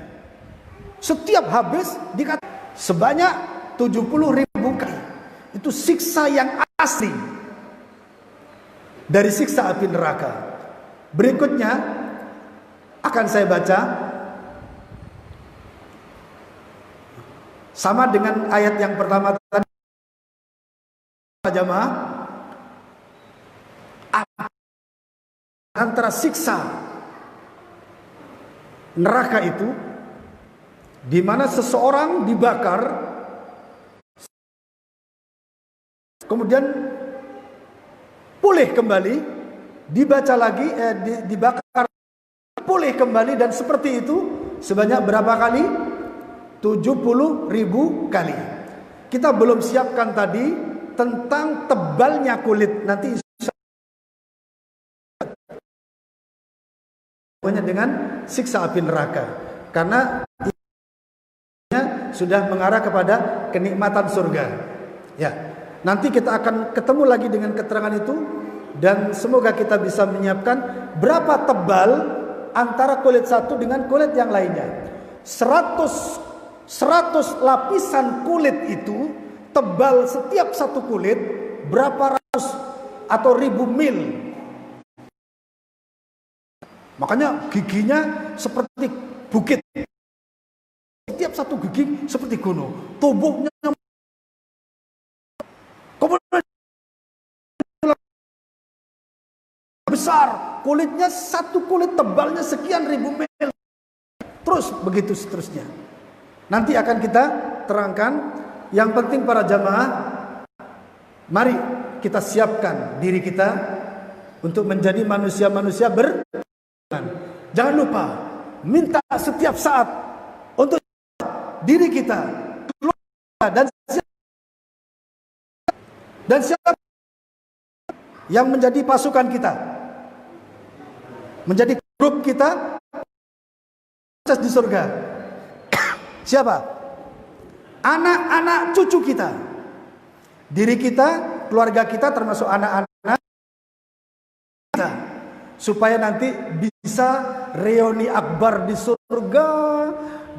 Setiap habis dikatakan sebanyak 70.000 kali. Itu siksa yang asli dari siksa api neraka. Berikutnya akan saya baca sama dengan ayat yang pertama tadi. Jamaah, antara siksa neraka itu, di mana seseorang dibakar, kemudian pulih kembali, dibaca lagi, dibakar, pulih kembali, dan seperti itu sebanyak berapa kali? 70.000 kali. Kita belum siapkan tadi tentang tebalnya kulit, nanti dengan siksa api neraka, karena sudah mengarah kepada kenikmatan surga. Ya, nanti kita akan ketemu lagi dengan keterangan itu, dan semoga kita bisa menyiapkan berapa tebal antara kulit satu dengan kulit yang lainnya. 100 lapisan kulit itu tebal, setiap satu kulit berapa ratus atau ribu mil. Makanya giginya seperti bukit. Setiap satu gigi seperti gunung. Tubuhnya kemudian besar. Kulitnya satu kulit tebalnya sekian ribu mil. Terus begitu seterusnya. Nanti akan kita terangkan. Yang penting para jamaah, mari kita siapkan diri kita untuk menjadi manusia-manusia Jangan lupa minta setiap saat untuk diri kita dan siapa yang menjadi pasukan kita, menjadi grup kita di surga? Siapa? Anak-anak cucu kita, diri kita, keluarga kita, termasuk anak-anak kita, supaya nanti bisa reuni akbar di surga,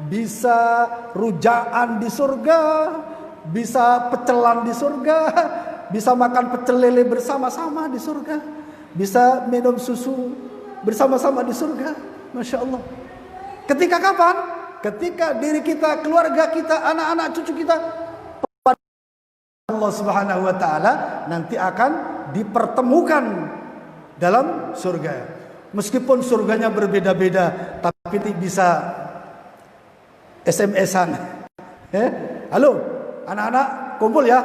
bisa rujaan di surga, bisa pecelan di surga, bisa makan pecel lele bersama-sama di surga, bisa minum susu bersama-sama di surga. Masya Allah. Ketika kapan? Ketika diri kita, keluarga kita, anak-anak cucu kita Allah Subhanahu wa taala nanti akan dipertemukan dalam surga. Meskipun surganya berbeda-beda, tapi bisa SMS-an. Halo, anak-anak kumpul ya.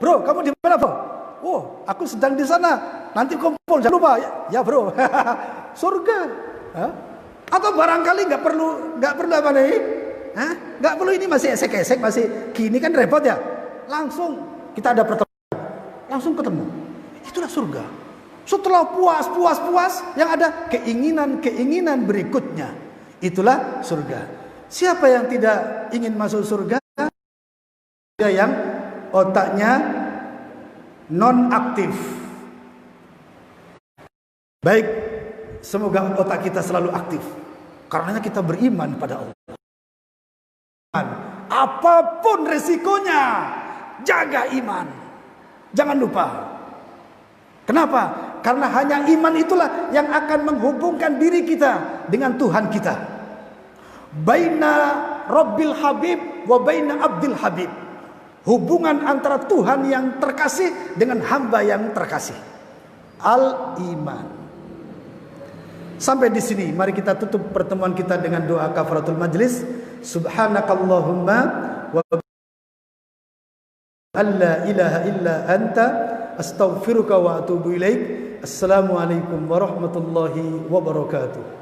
Bro, kamu di mana, Bro? Oh, aku sedang di sana. Nanti kumpul, jangan lupa. Ya, Bro. Surga. Atau barangkali nggak perlu apa nih? Nggak perlu, ini masih esek-esek, masih gini kan repot ya. Langsung kita ada pertemuan, langsung ketemu. Itulah surga. Setelah puas, yang ada keinginan berikutnya. Itulah surga. Siapa yang tidak ingin masuk surga? Yang otaknya non aktif. Baik, semoga otak kita selalu aktif. Karenanya kita beriman pada Allah. Apapun resikonya, jaga iman. Jangan lupa. Kenapa? Karena hanya iman itulah yang akan menghubungkan diri kita dengan Tuhan kita. Baina Rabbil Habib wa baina Abdil Habib. Hubungan antara Tuhan yang terkasih dengan hamba yang terkasih. Al-iman. Sampai di sini, mari kita tutup pertemuan kita dengan doa kafaratul majlis. Subhanakallahumma wa alla ilaha illa anta astaghfiruka wa atubu ilaik. Assalamualaikum warahmatullahi wabarakatuh.